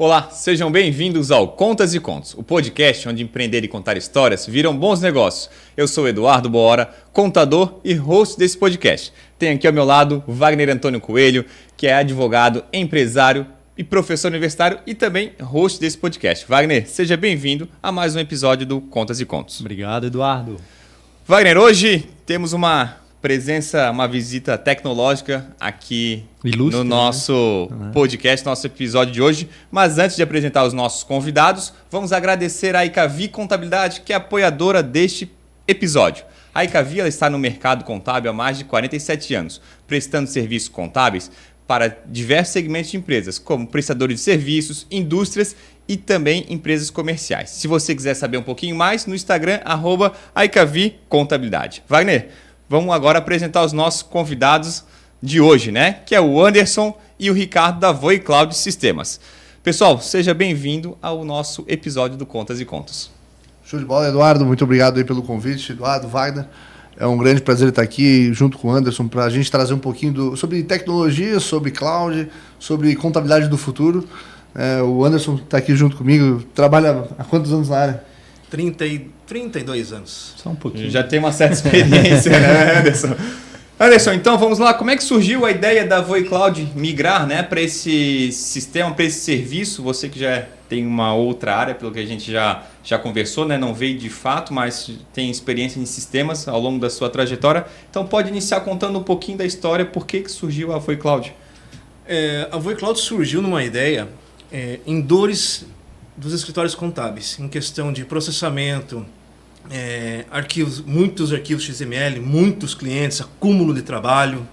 Olá, sejam bem-vindos ao Contas e Contos, o podcast onde empreender e contar histórias viram bons negócios. Eu sou Eduardo Boora, contador e host desse podcast. Tenho aqui ao meu lado o Wagner Antônio Coelho, que é advogado, empresário e professor universitário e também host desse podcast. Wagner, seja bem-vindo a mais um episódio do Contas e Contos. Obrigado, Eduardo. Wagner, hoje temos uma visita tecnológica aqui Ilustre, no nosso podcast, nosso episódio de hoje. Mas antes de apresentar os nossos convidados, vamos agradecer a Icavi Contabilidade, que é apoiadora deste episódio. A Icavi ela está no mercado contábil há mais de 47 anos, prestando serviços contábeis para diversos segmentos de empresas, como prestadores de serviços, indústrias e também empresas comerciais. Se você quiser saber um pouquinho mais, no Instagram, @icavi-contabilidade. Wagner, vamos agora apresentar os nossos convidados de hoje, né? Que é o Anderson e o Ricardo da Voi Cloud Sistemas. Pessoal, seja bem-vindo ao nosso episódio do Contas e Contos. Show de bola, Eduardo. Muito obrigado aí pelo convite, Eduardo, Wagner. É um grande prazer estar aqui junto com o Anderson para a gente trazer um pouquinho sobre tecnologia, sobre cloud, sobre contabilidade do futuro. O Anderson está aqui junto comigo. Trabalha há quantos anos na área? 32 anos. Só um pouquinho. Já tem uma certa experiência, né, Anderson? Anderson, então vamos lá. Como é que surgiu a ideia da Voi Cloud migrar, né, para esse sistema, para esse serviço? Você que já tem uma outra área, pelo que a gente já conversou, né? Não veio de fato, mas tem experiência em sistemas ao longo da sua trajetória. Então pode iniciar contando um pouquinho da história, por que surgiu a Voi Cloud? A Voi Cloud surgiu numa ideia em dores dos escritórios contábeis, em questão de processamento, muitos arquivos XML, muitos clientes, acúmulo de trabalho.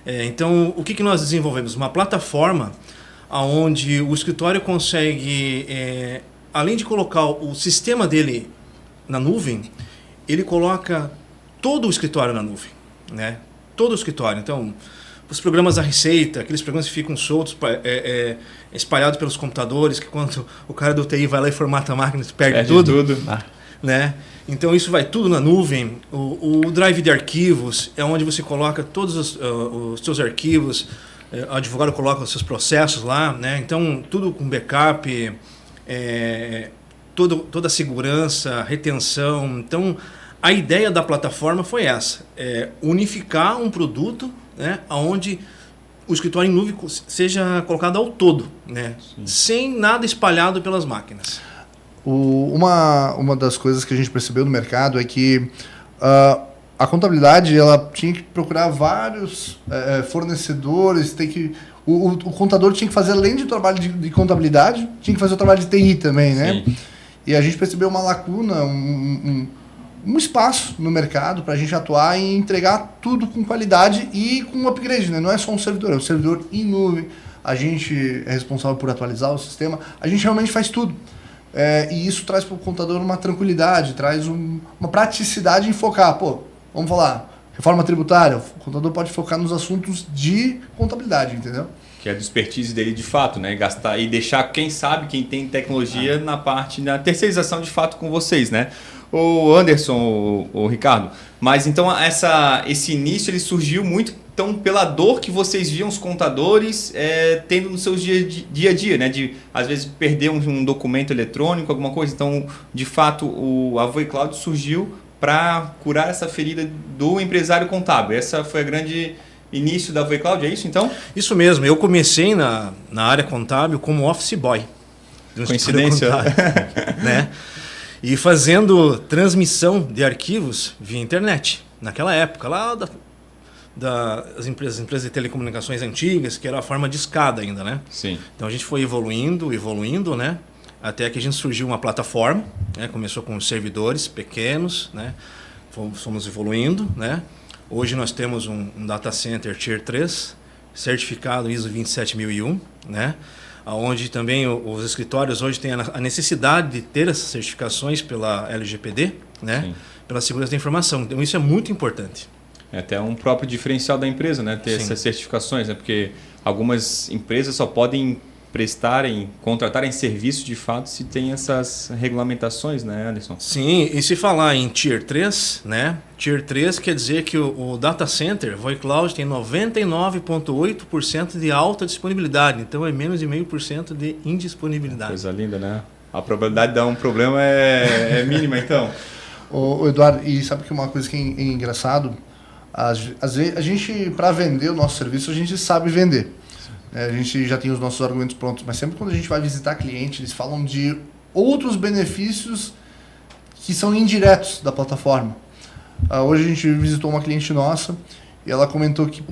Então, o que nós desenvolvemos? Uma plataforma onde o escritório consegue, além de colocar o sistema dele na nuvem, ele coloca todo o escritório na nuvem, né? Todo o escritório. Então, os programas da Receita, aqueles programas que ficam soltos, espalhados pelos computadores, que quando o cara do TI vai lá e formata a máquina, perde tudo. Né? Então isso vai tudo na nuvem. O drive de arquivos é onde você coloca todos os seus arquivos, o advogado coloca os seus processos lá, né? Então tudo com backup, toda a segurança, retenção. Então a ideia da plataforma foi essa, unificar um produto, né, onde o escritório em nuvem seja colocado ao todo, né, sem nada espalhado pelas máquinas. Uma das coisas que a gente percebeu no mercado é que a contabilidade ela tinha que procurar vários fornecedores, o contador tinha que fazer, além do trabalho de contabilidade, tinha que fazer o trabalho de TI também, né? Sim. E a gente percebeu uma lacuna, um espaço no mercado para a gente atuar e entregar tudo com qualidade e com upgrade, né? Não é só um servidor, é um servidor em nuvem, a gente é responsável por atualizar o sistema, a gente realmente faz tudo. E isso traz para o contador uma tranquilidade, traz uma praticidade em focar. Vamos falar, reforma tributária, o contador pode focar nos assuntos de contabilidade, entendeu? Que é do expertise dele de fato, né? Gastar e deixar quem tem tecnologia na parte da terceirização de fato com vocês, né? O Anderson, o Ricardo, mas então esse início ele surgiu muito então pela dor que vocês viam os contadores tendo no seu dia a dia, né? De às vezes perder um documento eletrônico, alguma coisa. Então, de fato, a Voi Cloud surgiu para curar essa ferida do empresário contábil. Essa foi a grande início da Voi Cloud, é isso então? Isso mesmo, eu comecei na área contábil como office boy. Coincidência? Né? E fazendo transmissão de arquivos via internet. Naquela época, lá das empresas de telecomunicações antigas, que era a forma de escada ainda, né? Sim. Então a gente foi evoluindo, né? Até que a gente surgiu uma plataforma, né? Começou com servidores pequenos, né? Fomos evoluindo, né? Hoje nós temos um data center Tier 3, certificado ISO 27001, né? Onde também os escritórios hoje têm a necessidade de ter essas certificações pela LGPD, né? Sim. Pela segurança da informação. Então isso é muito importante. É até um próprio diferencial da empresa, né? Ter essas certificações, né? Porque algumas empresas só podem contratarem serviço de fato se tem essas regulamentações, né, Anderson? Sim, e se falar em Tier 3, né? Tier 3 quer dizer que o data center, VoiCloud, tem 99,8% de alta disponibilidade, então é menos de 0,5% de indisponibilidade. Coisa linda, né? A probabilidade de dar um problema é mínima, então. Ô, Eduardo, e sabe que uma coisa que é engraçado? Às vezes, a gente, para vender o nosso serviço, a gente sabe vender. A gente já tem os nossos argumentos prontos, mas sempre quando a gente vai visitar cliente, eles falam de outros benefícios que são indiretos da plataforma. Hoje a gente visitou uma cliente nossa e ela comentou que,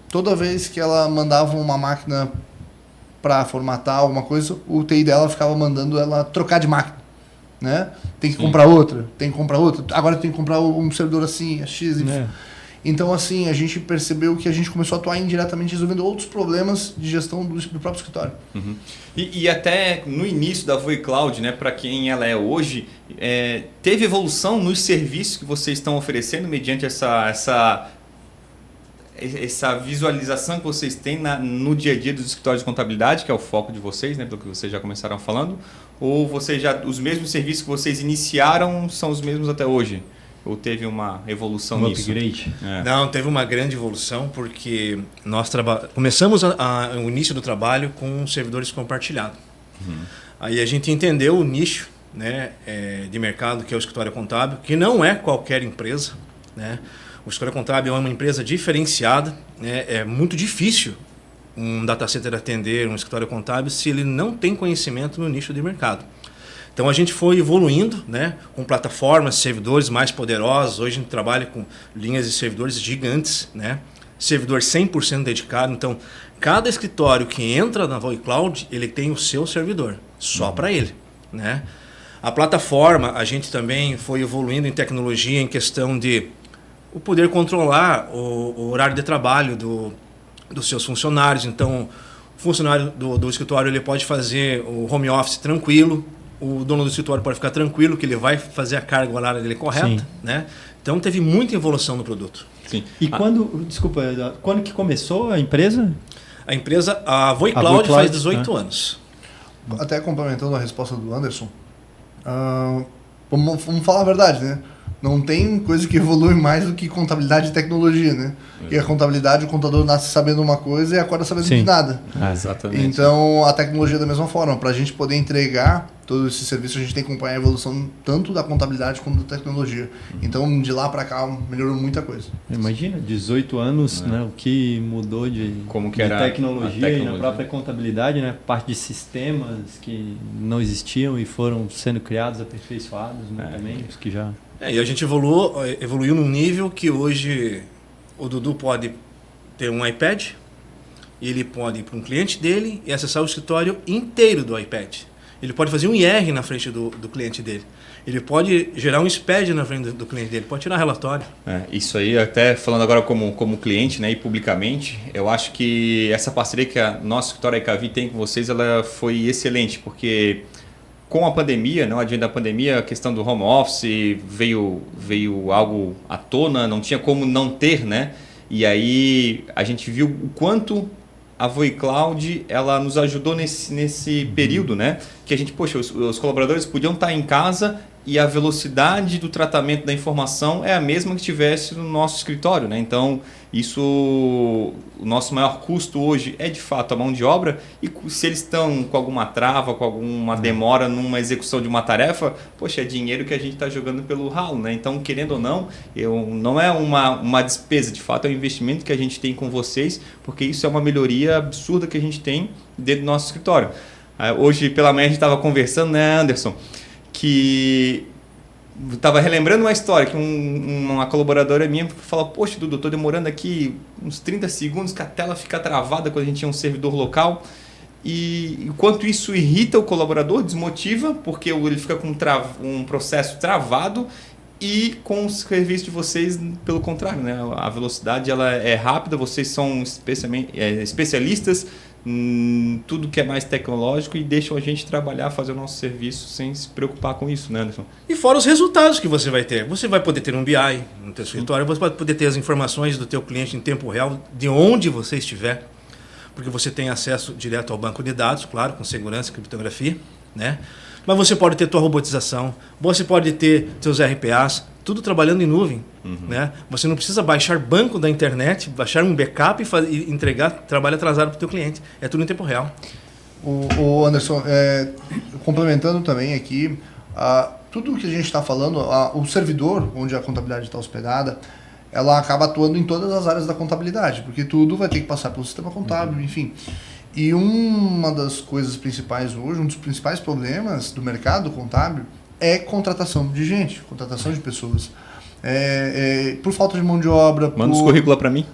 toda vez que ela mandava uma máquina para formatar alguma coisa, o TI dela ficava mandando ela trocar de máquina, né? Tem que comprar outra, agora tem que comprar um servidor assim, X, Y. Então, assim, a gente percebeu que a gente começou a atuar indiretamente resolvendo outros problemas de gestão do próprio escritório. Uhum. E até no início da VoiCloud, né, para quem ela é hoje, teve evolução nos serviços que vocês estão oferecendo mediante essa visualização que vocês têm no dia a dia dos escritórios de contabilidade, que é o foco de vocês, né, pelo que vocês já começaram falando, ou os mesmos serviços que vocês iniciaram são os mesmos até hoje? Ou teve uma evolução nisso? Upgrade? Não, teve uma grande evolução porque nós começamos o início do trabalho com servidores compartilhados. Aí a gente entendeu o nicho, né, de mercado que é o escritório contábil, que não é qualquer empresa, né? O escritório contábil é uma empresa diferenciada, né? É muito difícil um data center atender um escritório contábil se ele não tem conhecimento no nicho de mercado. Então a gente foi evoluindo, né, com plataformas, servidores mais poderosos. Hoje a gente trabalha com linhas de servidores gigantes, né, servidor 100% dedicado. Então cada escritório que entra na VoiCloud, ele tem o seu servidor, só para ele, né? A plataforma, a gente também foi evoluindo em tecnologia em questão de o poder controlar o horário de trabalho dos seus funcionários. Então o funcionário do escritório ele pode fazer o home office tranquilo. O dono do escritório pode ficar tranquilo que ele vai fazer a carga horária dele correta, né? Então teve muita evolução no produto. Sim. E quando que começou a empresa? A VoiCloud faz 18 anos. Até complementando a resposta do Anderson, vamos falar a verdade, né? Não tem coisa que evolui mais do que contabilidade e tecnologia, né? E a contabilidade, o contador nasce sabendo uma coisa e acorda sabendo de nada. Exatamente. Então, a tecnologia da mesma forma. Para a gente poder entregar todo esse serviço, a gente tem que acompanhar a evolução tanto da contabilidade quanto da tecnologia. Então, de lá para cá, melhorou muita coisa. Imagina, 18 anos, né? O que mudou de tecnologia e na própria contabilidade, né? Parte de sistemas que não existiam e foram sendo criados, aperfeiçoados, né? Também, os que já... E a gente evoluiu num nível que hoje o Dudu pode ter um iPad, e ele pode ir para um cliente dele e acessar o escritório inteiro do iPad. Ele pode fazer um IR na frente do cliente dele. Ele pode gerar um SPED na frente do cliente dele, pode tirar relatório. Isso aí, até falando agora como cliente, né, e publicamente, eu acho que essa parceria que a nosso escritório IKV tem com vocês, ela foi excelente, porque com a pandemia, no advento da pandemia, a questão do home office veio algo à tona, não tinha como não ter, né? E aí a gente viu o quanto a VoiCloud ela nos ajudou nesse período, né? Que a gente, os colaboradores podiam estar em casa e a velocidade do tratamento da informação é a mesma que tivesse no nosso escritório, né? Então, o nosso maior custo hoje é de fato a mão de obra, e se eles estão com alguma trava, com alguma demora numa execução de uma tarefa, é dinheiro que a gente está jogando pelo ralo, né? Então, querendo ou não, não é uma despesa, de fato é um investimento que a gente tem com vocês, porque isso é uma melhoria absurda que a gente tem dentro do nosso escritório. Hoje pela manhã a gente estava conversando, né, Anderson, que estava relembrando uma história que uma colaboradora minha falou: poxa, Dudu, estou demorando aqui uns 30 segundos que a tela fica travada quando a gente tinha um servidor local. E enquanto isso irrita o colaborador, desmotiva, porque ele fica com um processo travado, e com o serviço de vocês, pelo contrário, né? A velocidade ela é rápida, vocês são especialistas tudo que é mais tecnológico e deixam a gente trabalhar, fazer o nosso serviço sem se preocupar com isso, né, Anderson? E fora os resultados que você vai ter. Você vai poder ter um BI no teu escritório, você vai poder ter as informações do teu cliente em tempo real, de onde você estiver. porque você tem acesso direto ao banco de dados, claro, com segurança e criptografia, né? Mas você pode ter tua robotização, você pode ter teus RPAs, tudo trabalhando em nuvem, né? Você não precisa baixar banco da internet, baixar um backup e entregar trabalho atrasado para o teu cliente. É tudo em tempo real. O Anderson, complementando também aqui, tudo que a gente está falando, o servidor onde a contabilidade está hospedada, ela acaba atuando em todas as áreas da contabilidade, porque tudo vai ter que passar pelo sistema contábil, enfim. E uma das coisas principais hoje, um dos principais problemas do mercado contábil é contratação de gente, contratação de pessoas. Por falta de mão de obra. Manda os currículos para mim.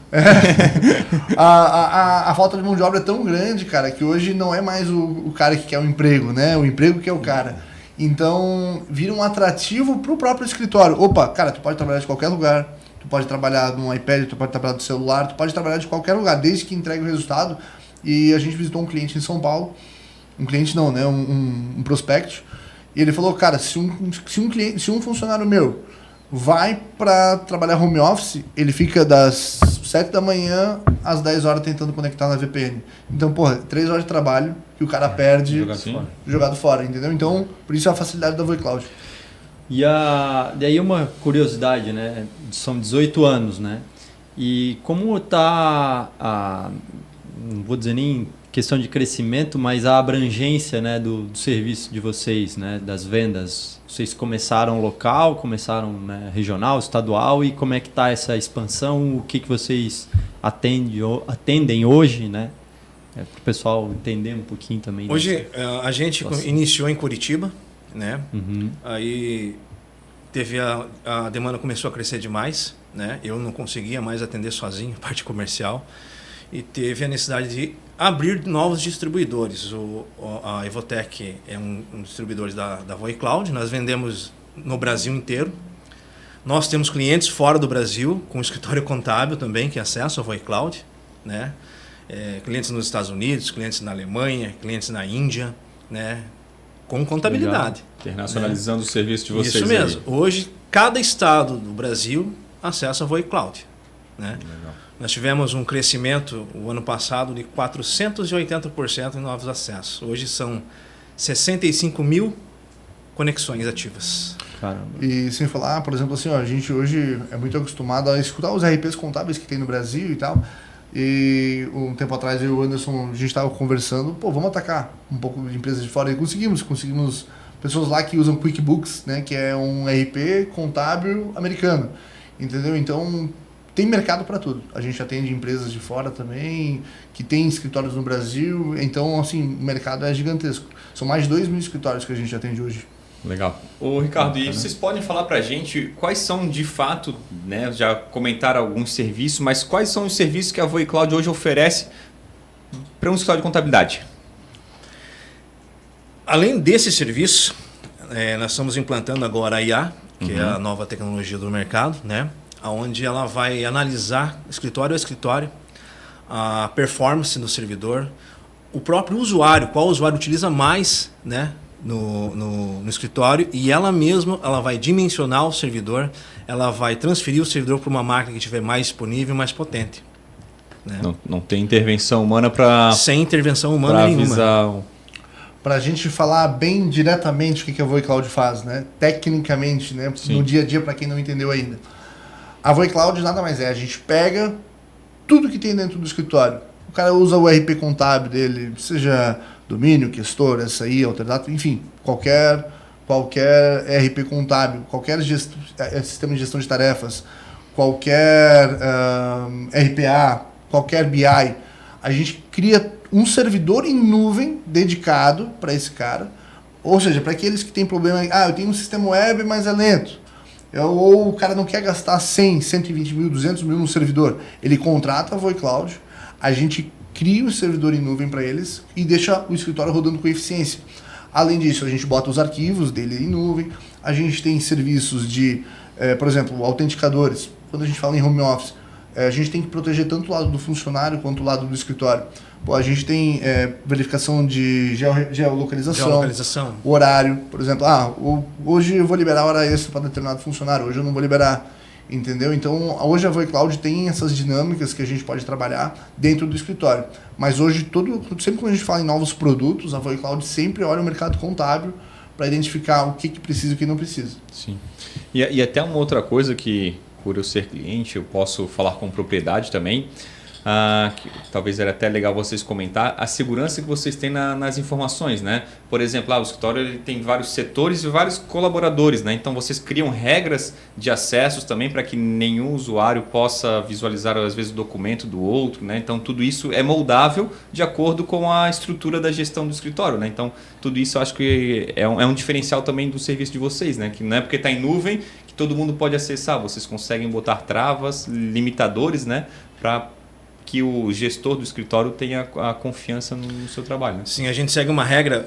A falta de mão de obra é tão grande, cara, que hoje não é mais o cara que quer o emprego, né? O emprego que é o cara. Então, vira um atrativo para o próprio escritório. Opa, cara, tu pode trabalhar de qualquer lugar, tu pode trabalhar no iPad, tu pode trabalhar do celular, tu pode trabalhar de qualquer lugar, desde que entregue o resultado. E a gente visitou um cliente em São Paulo, um cliente não, né? Um prospect, e ele falou, cara, se um funcionário meu vai para trabalhar home office, ele fica das 7 da manhã às 10 horas tentando conectar na VPN. Então, 3 horas de trabalho que o cara perde jogado fora, entendeu? Então, por isso a facilidade da VoiCloud. E aí uma curiosidade, né? São 18 anos, né? E como está não vou dizer nem questão de crescimento, mas a abrangência, né, do serviço de vocês, né, das vendas? Vocês começaram local, começaram, né, regional, estadual, e como é que está essa expansão? O que vocês atendem hoje, né? Para o pessoal entender um pouquinho também. Hoje a gente iniciou em Curitiba, né? Aí a demanda começou a crescer demais, né? Eu não conseguia mais atender sozinho a parte comercial. E teve a necessidade de abrir novos distribuidores. A Evotec é um distribuidor da VoiCloud. Nós vendemos no Brasil inteiro. Nós temos clientes fora do Brasil, com escritório contábil também, que acessam a VoiCloud, né? Clientes nos Estados Unidos, clientes na Alemanha, clientes na Índia, né? Com contabilidade. Legal. Internacionalizando, né, o serviço de vocês. Isso mesmo. Aí. Hoje, cada estado do Brasil acessa a VoiCloud, né? Legal. Nós tivemos um crescimento o ano passado de 480% em novos acessos. Hoje são 65 mil conexões ativas. Caramba. E sem falar, por exemplo, assim, a gente hoje é muito acostumado a escutar os RPs contábeis que tem no Brasil e tal. E um tempo atrás eu e o Anderson, a gente estava conversando, vamos atacar um pouco de empresas de fora. E conseguimos pessoas lá que usam QuickBooks, né, que é um RP contábil americano. Entendeu? Então, tem mercado para tudo. A gente atende empresas de fora também, que tem escritórios no Brasil. Então, assim, o mercado é gigantesco. São mais de 2.000 escritórios que a gente atende hoje. Legal. Ô, Ricardo, e vocês podem falar para a gente quais são, de fato, né, já comentaram alguns serviços, mas quais são os serviços que a VoiCloud hoje oferece para um escritório de contabilidade? Além desse serviço, nós estamos implantando agora a IA, que é a nova tecnologia do mercado, né? Onde ela vai analisar escritório a escritório a performance do servidor, o próprio usuário, qual usuário utiliza mais, né, no escritório, e ela vai dimensionar o servidor, ela vai transferir o servidor para uma máquina que estiver mais disponível, mais potente. Né? Não tem intervenção humana para... Sem intervenção humana nenhuma. Para a gente falar bem diretamente o que a VoiCloud faz, né? Tecnicamente, né? No dia a dia, para quem não entendeu ainda. A VoiCloud nada mais é, a gente pega tudo que tem dentro do escritório. O cara usa o RP contábil dele, seja domínio, questor, SI, Alterdata, enfim, qualquer RP contábil, qualquer sistema de gestão de tarefas, qualquer RPA, qualquer BI. A gente cria um servidor em nuvem dedicado para esse cara, ou seja, para aqueles que têm problema, eu tenho um sistema web, mas é lento. Ou o cara não quer gastar 100, 120 mil, 200 mil no servidor. Ele contrata a VoiCloud, a gente cria um servidor em nuvem para eles e deixa o escritório rodando com eficiência. Além disso, a gente bota os arquivos dele em nuvem, a gente tem serviços de, por exemplo, autenticadores. Quando a gente fala em home office, a gente tem que proteger tanto o lado do funcionário quanto o lado do escritório. A gente tem verificação de geolocalização, o horário, por exemplo, hoje eu vou liberar hora extra para determinado funcionário, hoje eu não vou liberar. entendeu? Então, hoje a VoiCloud tem essas dinâmicas que a gente pode trabalhar dentro do escritório. Mas hoje, sempre quando a gente fala em novos produtos, a VoiCloud sempre olha o mercado contábil para identificar o que precisa e o que não precisa. Sim. E até uma outra coisa que, por eu ser cliente, eu posso falar com propriedade também, que talvez era até legal vocês comentar, a segurança que vocês têm nas informações, né? Por exemplo, o escritório ele tem vários setores e vários colaboradores, né? Então vocês criam regras de acessos também para que nenhum usuário possa visualizar às vezes o documento do outro, né? Então tudo isso é moldável de acordo com a estrutura da gestão do escritório, né? Então tudo isso eu acho que é um diferencial também do serviço de vocês, né? Que não é porque está em nuvem que todo mundo pode acessar, vocês conseguem botar travas, limitadores, né? Para que o gestor do escritório tenha a confiança no seu trabalho. Né? Sim, a gente segue uma regra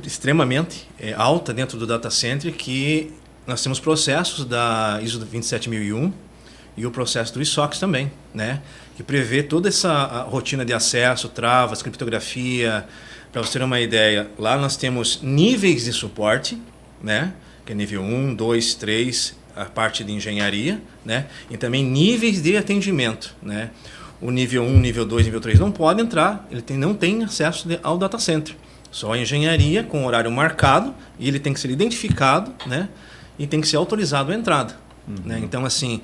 extremamente alta dentro do data center, que nós temos processos da ISO 27001 e o processo do ISOC também, né? Que prevê toda essa rotina de acesso, travas, criptografia. Para você ter uma ideia, lá nós temos níveis de suporte, né? Que é nível 1, 2, 3, a parte de engenharia, né? E também níveis de atendimento, né? O nível 1, nível 2, nível 3 não pode entrar, ele não tem acesso ao data center. Só a engenharia com horário marcado, e ele tem que ser identificado, né? E tem que ser autorizado a entrada. Né? Então, assim,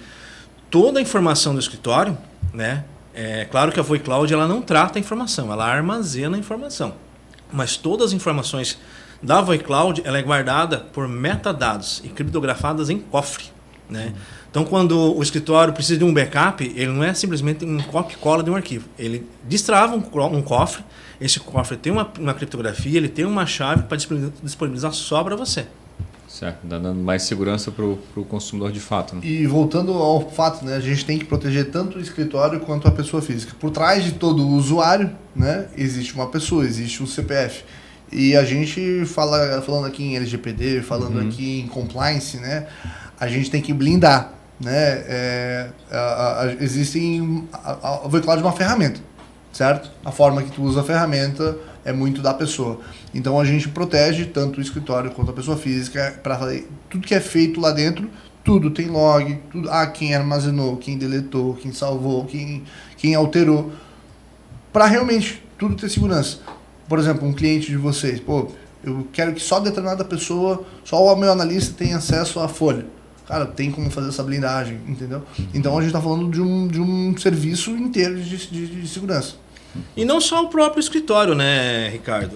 toda a informação do escritório, né? É claro que a VoiCloud ela não trata a informação, ela armazena a informação. Mas todas as informações da VoiCloud ela é guardada por metadados e criptografadas em cofre. Né? Então, quando o escritório precisa de um backup, ele não é simplesmente um copia e cola de um arquivo. Ele destrava um cofre, esse cofre tem uma criptografia, ele tem uma chave para disponibilizar só para você. Certo, dando mais segurança para o consumidor de fato. Né? E voltando ao fato, né, a gente tem que proteger tanto o escritório quanto a pessoa física. Por trás de todo usuário, né, existe uma pessoa, existe um CPF. E a gente falando aqui em LGPD, falando aqui em compliance, né, a gente tem que blindar. Né, a VoiCloud é uma ferramenta, certo? A forma que tu usa a ferramenta é muito da pessoa. Então a gente protege tanto o escritório quanto a pessoa física para fazer tudo que é feito lá dentro, tudo tem log, tudo, quem armazenou, quem deletou, quem salvou, quem alterou, para realmente tudo ter segurança. Por exemplo, um cliente de vocês, eu quero que só determinada pessoa, só o meu analista tenha acesso à folha. Cara, tem como fazer essa blindagem, entendeu? Então a gente está falando de um serviço inteiro de segurança. E não só o próprio escritório, né, Ricardo?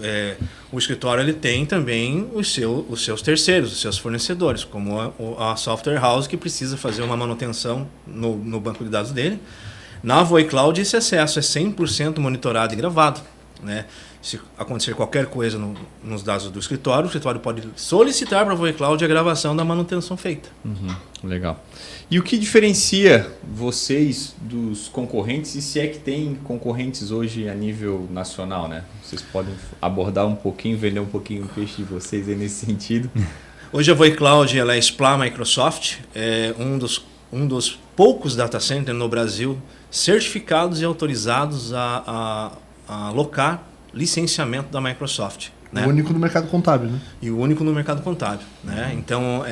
O escritório ele tem também os seus terceiros, os seus fornecedores, como a software house que precisa fazer uma manutenção no banco de dados dele. Na VoiCloud esse acesso é 100% monitorado e gravado. Né? Se acontecer qualquer coisa nos dados do escritório, o escritório pode solicitar para a VoiCloud a gravação da manutenção feita. Legal. E o que diferencia vocês dos concorrentes, e se é que tem concorrentes hoje a nível nacional, né? Vocês podem abordar um pouquinho, vender um pouquinho o peixe de vocês aí nesse sentido. Hoje a VoiCloud ela é SPLA Microsoft, é um dos poucos data centers no Brasil certificados e autorizados a alocar licenciamento da Microsoft. Né? O único no mercado contábil, né? E o único no mercado contábil. Né? Então,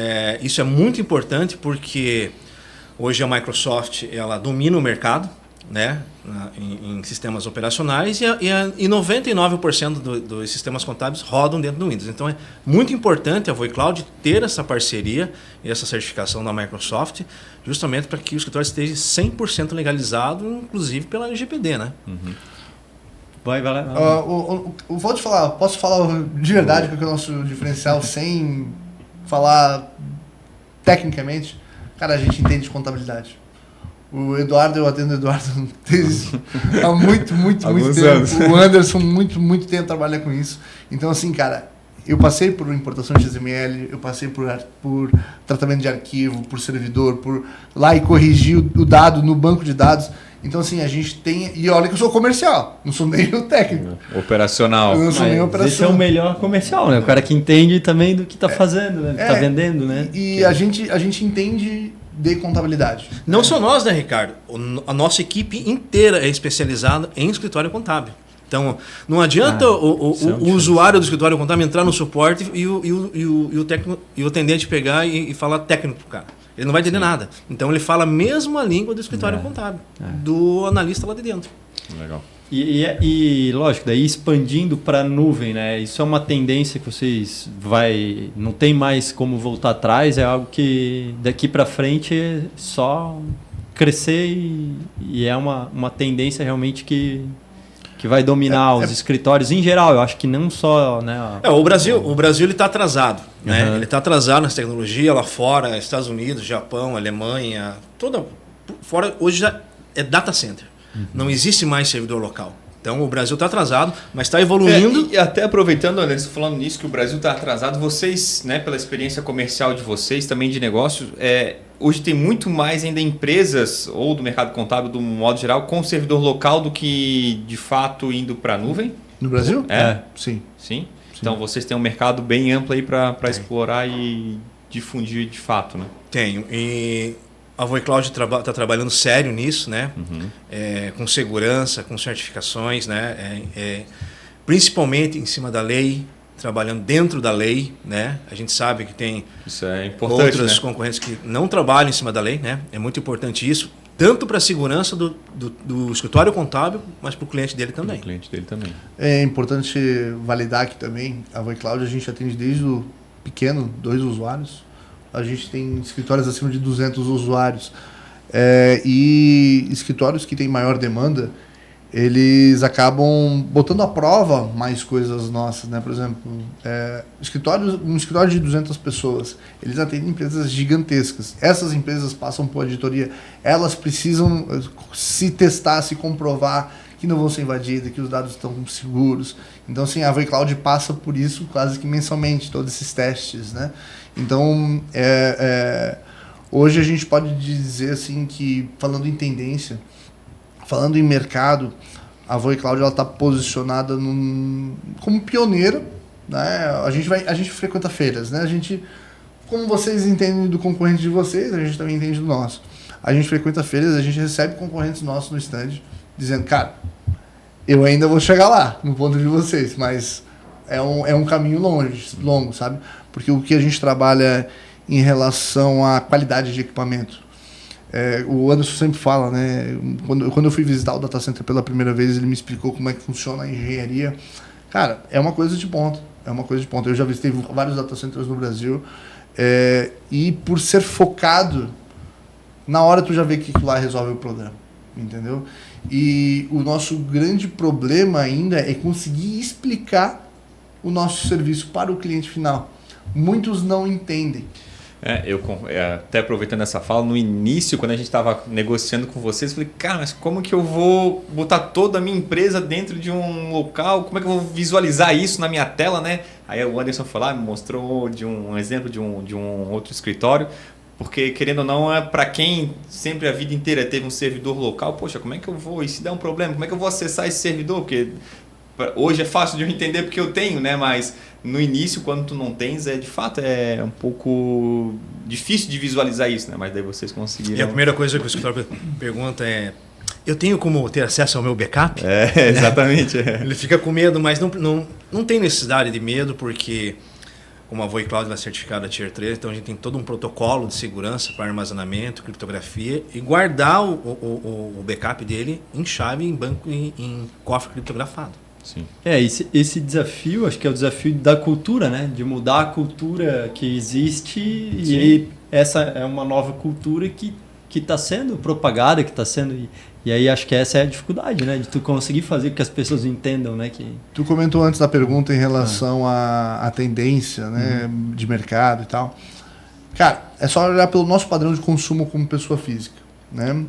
isso é muito importante porque hoje a Microsoft ela domina o mercado, né? em sistemas operacionais e 99% dos sistemas contábeis rodam dentro do Windows. Então, é muito importante a VoiCloud ter essa parceria e essa certificação da Microsoft justamente para que o escritório esteja 100% legalizado, inclusive pela LGPD. Né? Vai lá. Vou te falar, posso falar de verdade qual que é o nosso diferencial sem falar tecnicamente? Cara, a gente entende de contabilidade. O Eduardo, eu atendo o Eduardo há muito tempo. Anos. O Anderson, muito tempo trabalha com isso. Então, assim, cara, eu passei por importação de XML, eu passei por tratamento de arquivo, por servidor, por lá e corrigir o dado no banco de dados. Então, assim, a gente tem... E olha que eu sou comercial, não sou nem o técnico. Operacional. Eu não sou nem operacional. Esse é o melhor comercial, né? O cara que entende também do que está fazendo, né? Está vendendo, né? E a gente entende de contabilidade. Não só nós, né, Ricardo? A nossa equipe inteira é especializada em escritório contábil. Então, não adianta o usuário do escritório contábil entrar no suporte e o atendente pegar e falar técnico pro cara. Ele não vai entender nada. Então ele fala a mesma língua do escritório contábil, do analista lá de dentro. Legal. E lógico, daí expandindo para a nuvem, né? Isso é uma tendência que vocês não tem mais como voltar atrás, é algo que daqui para frente é só crescer e é uma tendência realmente que vai dominar os escritórios em geral. Eu acho que não só, né? O Brasil ele está atrasado, né? Ele está atrasado nessa tecnologia lá fora, Estados Unidos, Japão, Alemanha, toda fora hoje já é data center. Não existe mais servidor local. Então o Brasil está atrasado, mas está evoluindo. E até aproveitando, Anderson, falando nisso, que o Brasil está atrasado, vocês, né, pela experiência comercial de vocês, também de negócios, hoje tem muito mais ainda empresas, ou do mercado contábil, do modo geral, com servidor local do que, de fato, indo para a nuvem? No Brasil? Sim. Então vocês têm um mercado bem amplo aí para explorar e difundir de fato, né? Tenho. E a VoiCloud está trabalhando sério nisso, né? Com segurança, com certificações, né? Principalmente em cima da lei, trabalhando dentro da lei, né? A gente sabe que tem outros concorrentes que não trabalham em cima da lei, né? É muito importante isso, tanto para a segurança do escritório contábil, mas para o cliente dele também. É importante validar que também a VoiCloud a gente atende desde o pequeno, 2 usuários. A gente tem escritórios acima de 200 usuários. E escritórios que têm maior demanda, eles acabam botando à prova mais coisas nossas, né? Por exemplo, um escritório de 200 pessoas, eles atendem empresas gigantescas. Essas empresas passam por auditoria, elas precisam se testar, se comprovar que não vão ser invadidas, que os dados estão seguros. Então, assim, a VoiCloud passa por isso quase que mensalmente, todos esses testes, né? Então, hoje a gente pode dizer assim que, falando em tendência, falando em mercado, a VoiCloud está posicionada como pioneira, né? A gente frequenta feiras, né? A gente, como vocês entendem do concorrente de vocês, a gente também entende do nosso. A gente frequenta feiras, a gente recebe concorrentes nossos no stand, dizendo, cara, eu ainda vou chegar lá, no ponto de vocês, mas é um caminho longo, sabe? Porque o que a gente trabalha em relação à qualidade de equipamento. O Anderson sempre fala, né? Quando eu fui visitar o data center pela primeira vez, ele me explicou como é que funciona a engenharia. Cara, é uma coisa de ponta. Eu já visitei vários data centers no Brasil e por ser focado, na hora tu já vê que lá resolve o problema, entendeu? E o nosso grande problema ainda é conseguir explicar o nosso serviço para o cliente final. Muitos não entendem. Até aproveitando essa fala, no início, quando a gente estava negociando com vocês, eu falei, cara, mas como que eu vou botar toda a minha empresa dentro de um local? Como é que eu vou visualizar isso na minha tela, né? Aí o Anderson foi lá, me mostrou um exemplo de um outro escritório, porque, querendo ou não, para quem sempre a vida inteira teve um servidor local, poxa, como é que eu vou? E se der um problema, como é que eu vou acessar esse servidor? Porque hoje é fácil de eu entender porque eu tenho, né? Mas no início, quando tu não tens, de fato é um pouco difícil de visualizar isso, né? Mas daí vocês conseguiram. E a primeira coisa que o escritório pergunta é: eu tenho como ter acesso ao meu backup? Exatamente. Ele fica com medo, mas não tem necessidade de medo, porque como a VoiCloud é certificada Tier 3, então a gente tem todo um protocolo de segurança para armazenamento, criptografia e guardar o backup dele em chave, em banco, em cofre criptografado. Sim. Esse desafio, acho que é o desafio da cultura, né? De mudar a cultura que existe. Sim. E essa é uma nova cultura que está sendo propagada, que está sendo... E aí acho que essa é a dificuldade, né? De tu conseguir fazer com que as pessoas entendam, né? Tu comentou antes da pergunta em relação à tendência, né? De mercado e tal. Cara, é só olhar pelo nosso padrão de consumo como pessoa física, né?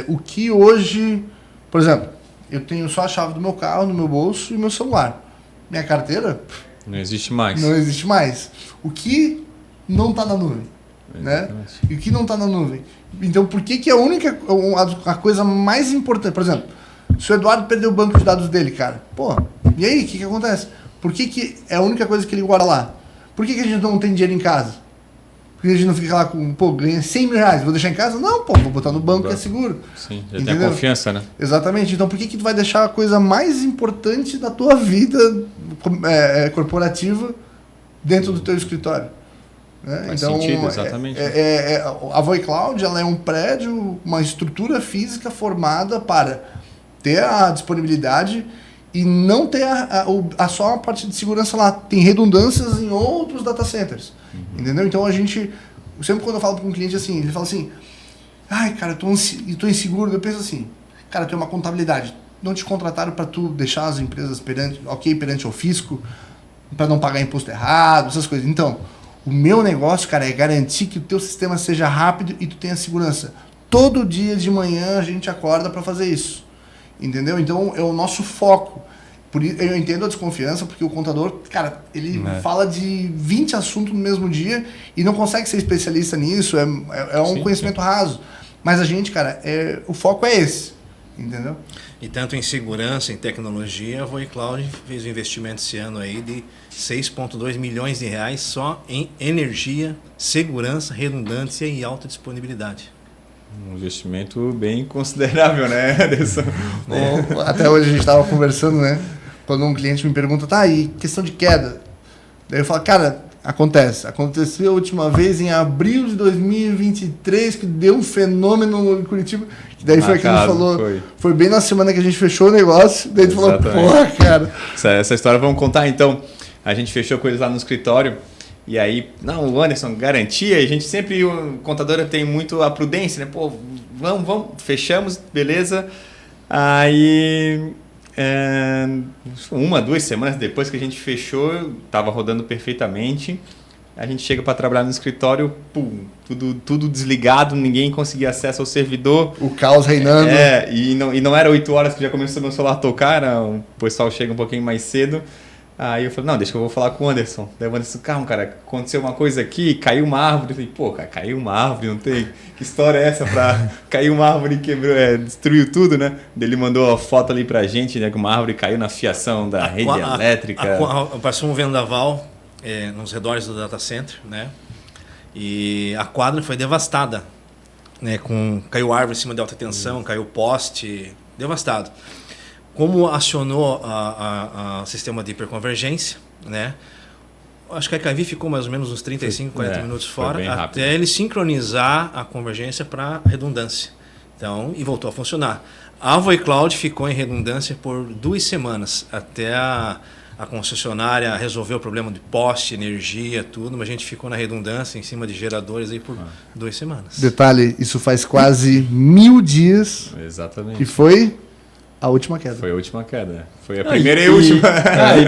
O que hoje... Por exemplo, eu tenho só a chave do meu carro no meu bolso e meu celular. Minha carteira... Não existe mais. Não existe mais. O que não está na nuvem, né? E o que não está na nuvem? Então, por que a coisa mais importante... Por exemplo, se o Eduardo perdeu o banco de dados dele, cara, pô, e aí, o que acontece? Por que é a única coisa que ele guarda lá? Por que a gente não tem dinheiro em casa? Por que a gente não fica lá com, ganha 100 mil reais, vou deixar em casa? Não, vou botar no banco que é seguro. Sim, já tem a confiança, né? Exatamente. Então, por que tu vai deixar a coisa mais importante da tua vida corporativa dentro do teu escritório? Né? Faz então, sentido, exatamente. A VoiCloud ela é um prédio, uma estrutura física formada para ter a disponibilidade e não ter só a parte de segurança lá. Tem redundâncias em outros data centers. Entendeu? Então a gente, sempre quando eu falo para um cliente assim, ele fala assim, ai cara, eu tô inseguro, eu penso assim, cara, tu é uma contabilidade, não te contrataram para tu deixar as empresas perante o fisco, para não pagar imposto errado, essas coisas. Então, o meu negócio, cara, é garantir que o teu sistema seja rápido e tu tenha segurança. Todo dia de manhã a gente acorda para fazer isso. Entendeu? Então, é o nosso foco. Por isso, eu entendo a desconfiança, porque o contador, cara, ele fala de 20 assuntos no mesmo dia e não consegue ser especialista nisso, é um conhecimento raso. Mas a gente, cara, o foco é esse. Entendeu? E tanto em segurança, em tecnologia, a VoiCloud fez um investimento esse ano aí de 6,2 milhões de reais só em energia, segurança, redundância e alta disponibilidade. Um investimento bem considerável, né, Anderson? Até hoje a gente estava conversando, né? Quando um cliente me pergunta, tá, e questão de queda? Daí eu falo, cara, aconteceu a última vez em abril de 2023, que deu um fenômeno em Curitiba, que daí foi aquilo que a gente falou, foi bem na semana que a gente fechou o negócio, daí a gente falou, porra, cara. Essa história vamos contar então. A gente fechou com eles lá no escritório, e aí, não, o Anderson, garantia, a gente sempre, o contador tem muito a prudência, né? Pô, vamos, fechamos, beleza. Aí, 2 semanas depois que a gente fechou, estava rodando perfeitamente. A gente chega para trabalhar no escritório, pum, tudo desligado, ninguém conseguia acesso ao servidor. O caos reinando. E não era 8 horas que já começou meu celular a tocar, o pessoal chega um pouquinho mais cedo. Aí eu falei, não, deixa que eu vou falar com o Anderson. Daí o Anderson, calma, cara, aconteceu uma coisa aqui, caiu uma árvore. Eu falei, pô, cara, caiu uma árvore, não tem? Que história é essa pra cair uma árvore e quebrou, destruiu tudo, né? Daí ele mandou a foto ali pra gente, né, que uma árvore caiu na fiação da rede elétrica. Passou um vendaval nos redores do data center, né? E a quadra foi devastada, né? Caiu árvore em cima de alta tensão, caiu poste, devastado. Como acionou o sistema de hiperconvergência, né? Acho que a Cavi ficou mais ou menos uns 35, 40 minutos fora, até ele sincronizar a convergência para redundância. Então, e voltou a funcionar. A VoiCloud ficou em redundância por 2 semanas, até a concessionária resolver o problema de poste, energia, tudo, mas a gente ficou na redundância em cima de geradores aí por 2 semanas. Detalhe, isso faz quase 1000 dias. Exatamente. E foi a última queda. Foi a última queda. Foi a primeira e a última.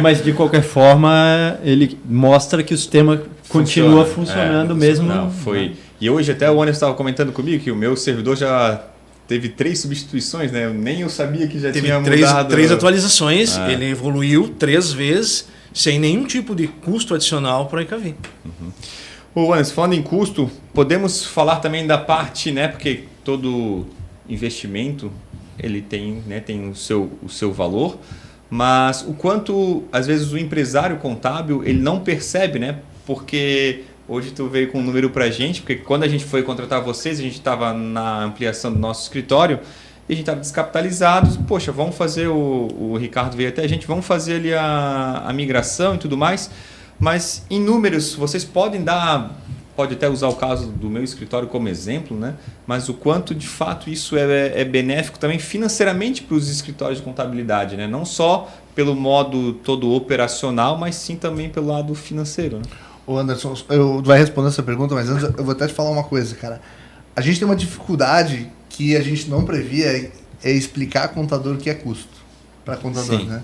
Mas de qualquer forma, ele mostra que o sistema continua funcionando mesmo. Não, foi. E hoje até o Anderson estava comentando comigo que o meu servidor já teve 3 substituições, né? Nem eu sabia que já tinha mudado. 3 atualizações, ele evoluiu 3 vezes sem nenhum tipo de custo adicional para a EKV. Ô Anderson, falando em custo, podemos falar também da parte, né? Porque todo investimento ele tem, né, tem o seu valor, mas o quanto às vezes o empresário contábil ele não percebe, né? Porque hoje tu veio com um número para a gente, porque quando a gente foi contratar vocês, a gente estava na ampliação do nosso escritório e a gente estava descapitalizado. Poxa, vamos fazer, o Ricardo veio até a gente, vamos fazer ali a migração e tudo mais, mas em números vocês podem dar... Pode até usar o caso do meu escritório como exemplo, né? Mas o quanto de fato isso é benéfico também financeiramente para os escritórios de contabilidade, né? Não só pelo modo todo operacional, mas sim também pelo lado financeiro. Né? Ô Anderson, eu vai responder essa pergunta, mas antes eu vou até te falar uma coisa, cara. A gente tem uma dificuldade que a gente não previa, é explicar a contador o que é custo para contador, né?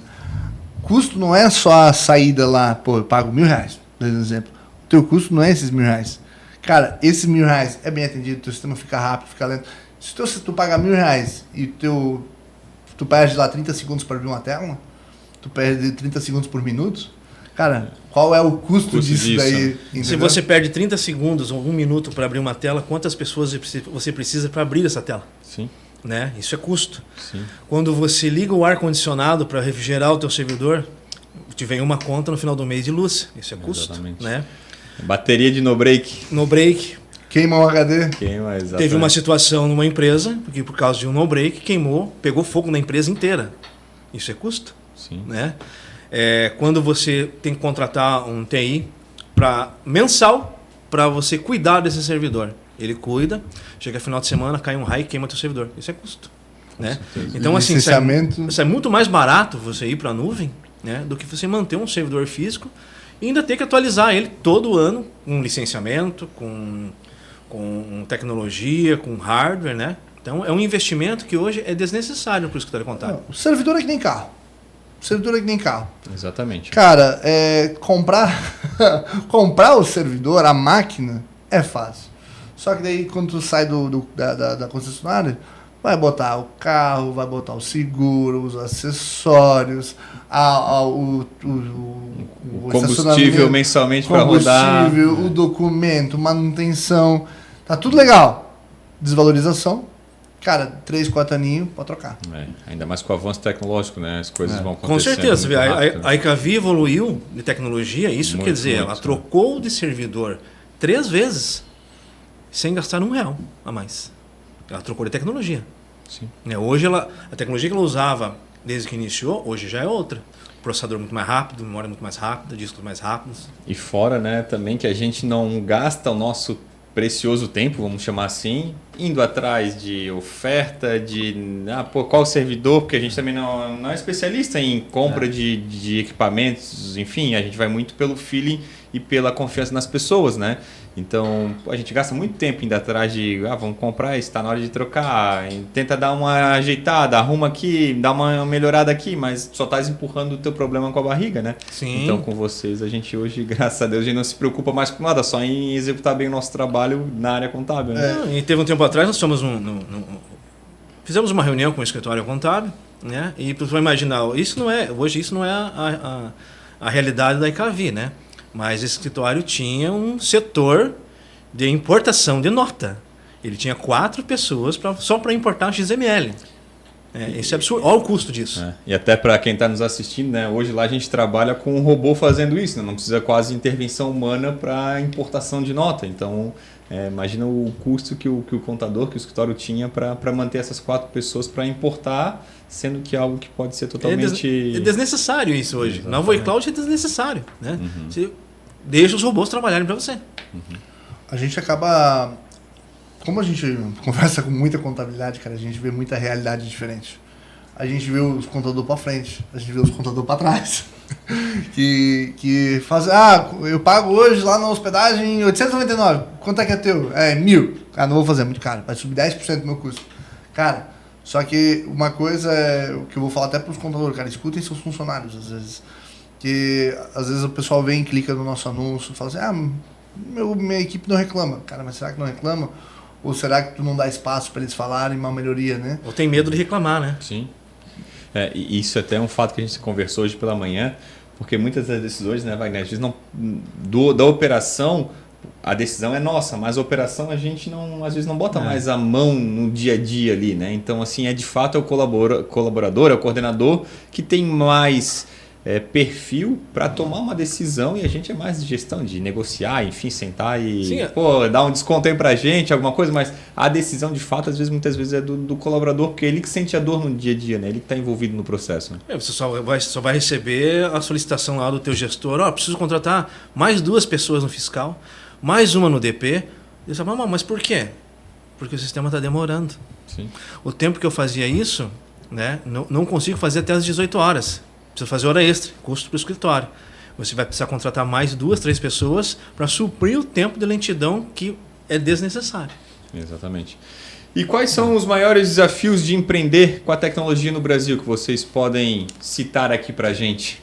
Custo não é só a saída lá, pô, eu pago R$1.000, por exemplo. O teu custo não é esses R$1.000. Cara, esses R$1.000 é bem atendido, teu sistema fica rápido, fica lento. Se tu pagar R$1.000 e tu perde lá 30 segundos para abrir uma tela, tu perde 30 segundos por minuto, cara, qual é o custo disso daí? Entendeu? Se você perde 30 segundos ou 1 minuto para abrir uma tela, quantas pessoas você precisa para abrir essa tela? Sim. Né? Isso é custo. Sim. Quando você liga o ar-condicionado para refrigerar o teu servidor, te vem uma conta no final do mês de luz. Isso é custo. Exatamente. Né? Bateria de no-break. No-break. Queima o HD. Queima, exatamente. Teve uma situação numa empresa, que por causa de um no-break, pegou fogo na empresa inteira. Isso é custo. Sim. Né? Quando você tem que contratar um TI mensal para você cuidar desse servidor. Ele cuida, chega final de semana, cai um raio e queima teu servidor. Isso é custo. Né? Então, assim, isso é muito mais barato você ir para a nuvem, né, do que você manter um servidor físico e ainda ter que atualizar ele todo ano com licenciamento, com tecnologia, com hardware, né? Então, é um investimento que hoje é desnecessário para o escritório contábil. O servidor é que nem carro. Exatamente. Cara, comprar o servidor, a máquina, é fácil. Só que daí, quando tu sai da concessionária, vai botar o carro, vai botar o seguro, os acessórios, o combustível mensalmente para rodar. O documento, manutenção. Tá tudo legal. Desvalorização. Cara, 3, 4 aninhos, pode trocar. Ainda mais com o avanço tecnológico, né? As coisas vão acontecer. Com certeza. A IKV evoluiu de tecnologia. Isso quer dizer, ela trocou de servidor 3 vezes sem gastar R$1 a mais. Ela trocou de tecnologia. Sim. Hoje, a tecnologia que ela usava desde que iniciou, hoje já é outra. Processador muito mais rápido, memória muito mais rápida, discos mais rápidos. E fora, né, também que a gente não gasta o nosso precioso tempo, vamos chamar assim, indo atrás de oferta, qual servidor, porque a gente também não é especialista em compra de equipamentos, enfim, a gente vai muito pelo feeling e pela confiança nas pessoas, né? Então, a gente gasta muito tempo indo atrás de, vamos comprar, está na hora de trocar, tenta dar uma ajeitada, arruma aqui, dá uma melhorada aqui, mas só está empurrando o teu problema com a barriga, né? Sim. Então, com vocês, a gente hoje, graças a Deus, a gente não se preocupa mais com nada, só em executar bem o nosso trabalho na área contábil. Né? E teve um tempo atrás, nós fomos fizemos uma reunião com o escritório contábil, né? E você vai imaginar, hoje isso não é a realidade da IKV, né? Mas esse escritório tinha um setor de importação de nota. Ele tinha 4 pessoas só para importar XML. Isso é absurdo. Olha o custo disso. E até para quem está nos assistindo, né, hoje lá a gente trabalha com um robô fazendo isso. Né? Não precisa quase intervenção humana para importação de nota. Então, imagina o custo que o contador, que o escritório tinha para manter essas 4 pessoas para importar, sendo que é algo que pode ser totalmente... É desnecessário isso hoje. Na VoiCloud é desnecessário. Né? Você deixa os robôs trabalharem para você. A gente acaba... Como a gente conversa com muita contabilidade, cara, a gente vê muita realidade diferente. A gente vê os contadores para frente, a gente vê os contadores para trás. que fazem, eu pago hoje lá na hospedagem 899, quanto é que é teu? 1.000. Não vou fazer, é muito caro, vai subir 10% do meu custo. Cara, só que uma coisa é o que eu vou falar até para os contadores, cara, escutem seus funcionários às vezes. Que às vezes o pessoal vem, clica no nosso anúncio, fala assim, minha equipe não reclama. Cara, mas será que não reclama? Ou será que tu não dá espaço para eles falarem uma melhoria, né? Ou tem medo de reclamar, né? Sim. E isso até é um fato que a gente conversou hoje pela manhã, porque muitas das decisões, né, Wagner, às vezes da operação, a decisão é nossa, mas a operação a gente às vezes não bota mais a mão no dia a dia ali, né? Então, assim, de fato é o colaborador, é o coordenador que tem mais perfil para tomar uma decisão, e a gente é mais de gestão, de negociar, enfim, sentar e dar um desconto aí pra gente, alguma coisa, mas a decisão de fato, muitas vezes é do colaborador, porque é ele que sente a dor no dia a dia, né? Ele que está envolvido no processo. Né? Você só vai receber a solicitação lá do teu gestor, preciso contratar mais 2 pessoas no fiscal, mais uma no DP. E você fala, mas por quê? Porque o sistema está demorando. Sim. O tempo que eu fazia isso, né, não consigo fazer até as 18 horas. Precisa fazer hora extra, custo para o escritório. Você vai precisar contratar mais 2, 3 pessoas para suprir o tempo de lentidão que é desnecessário. Exatamente. E quais são os maiores desafios de empreender com a tecnologia no Brasil que vocês podem citar aqui para a gente?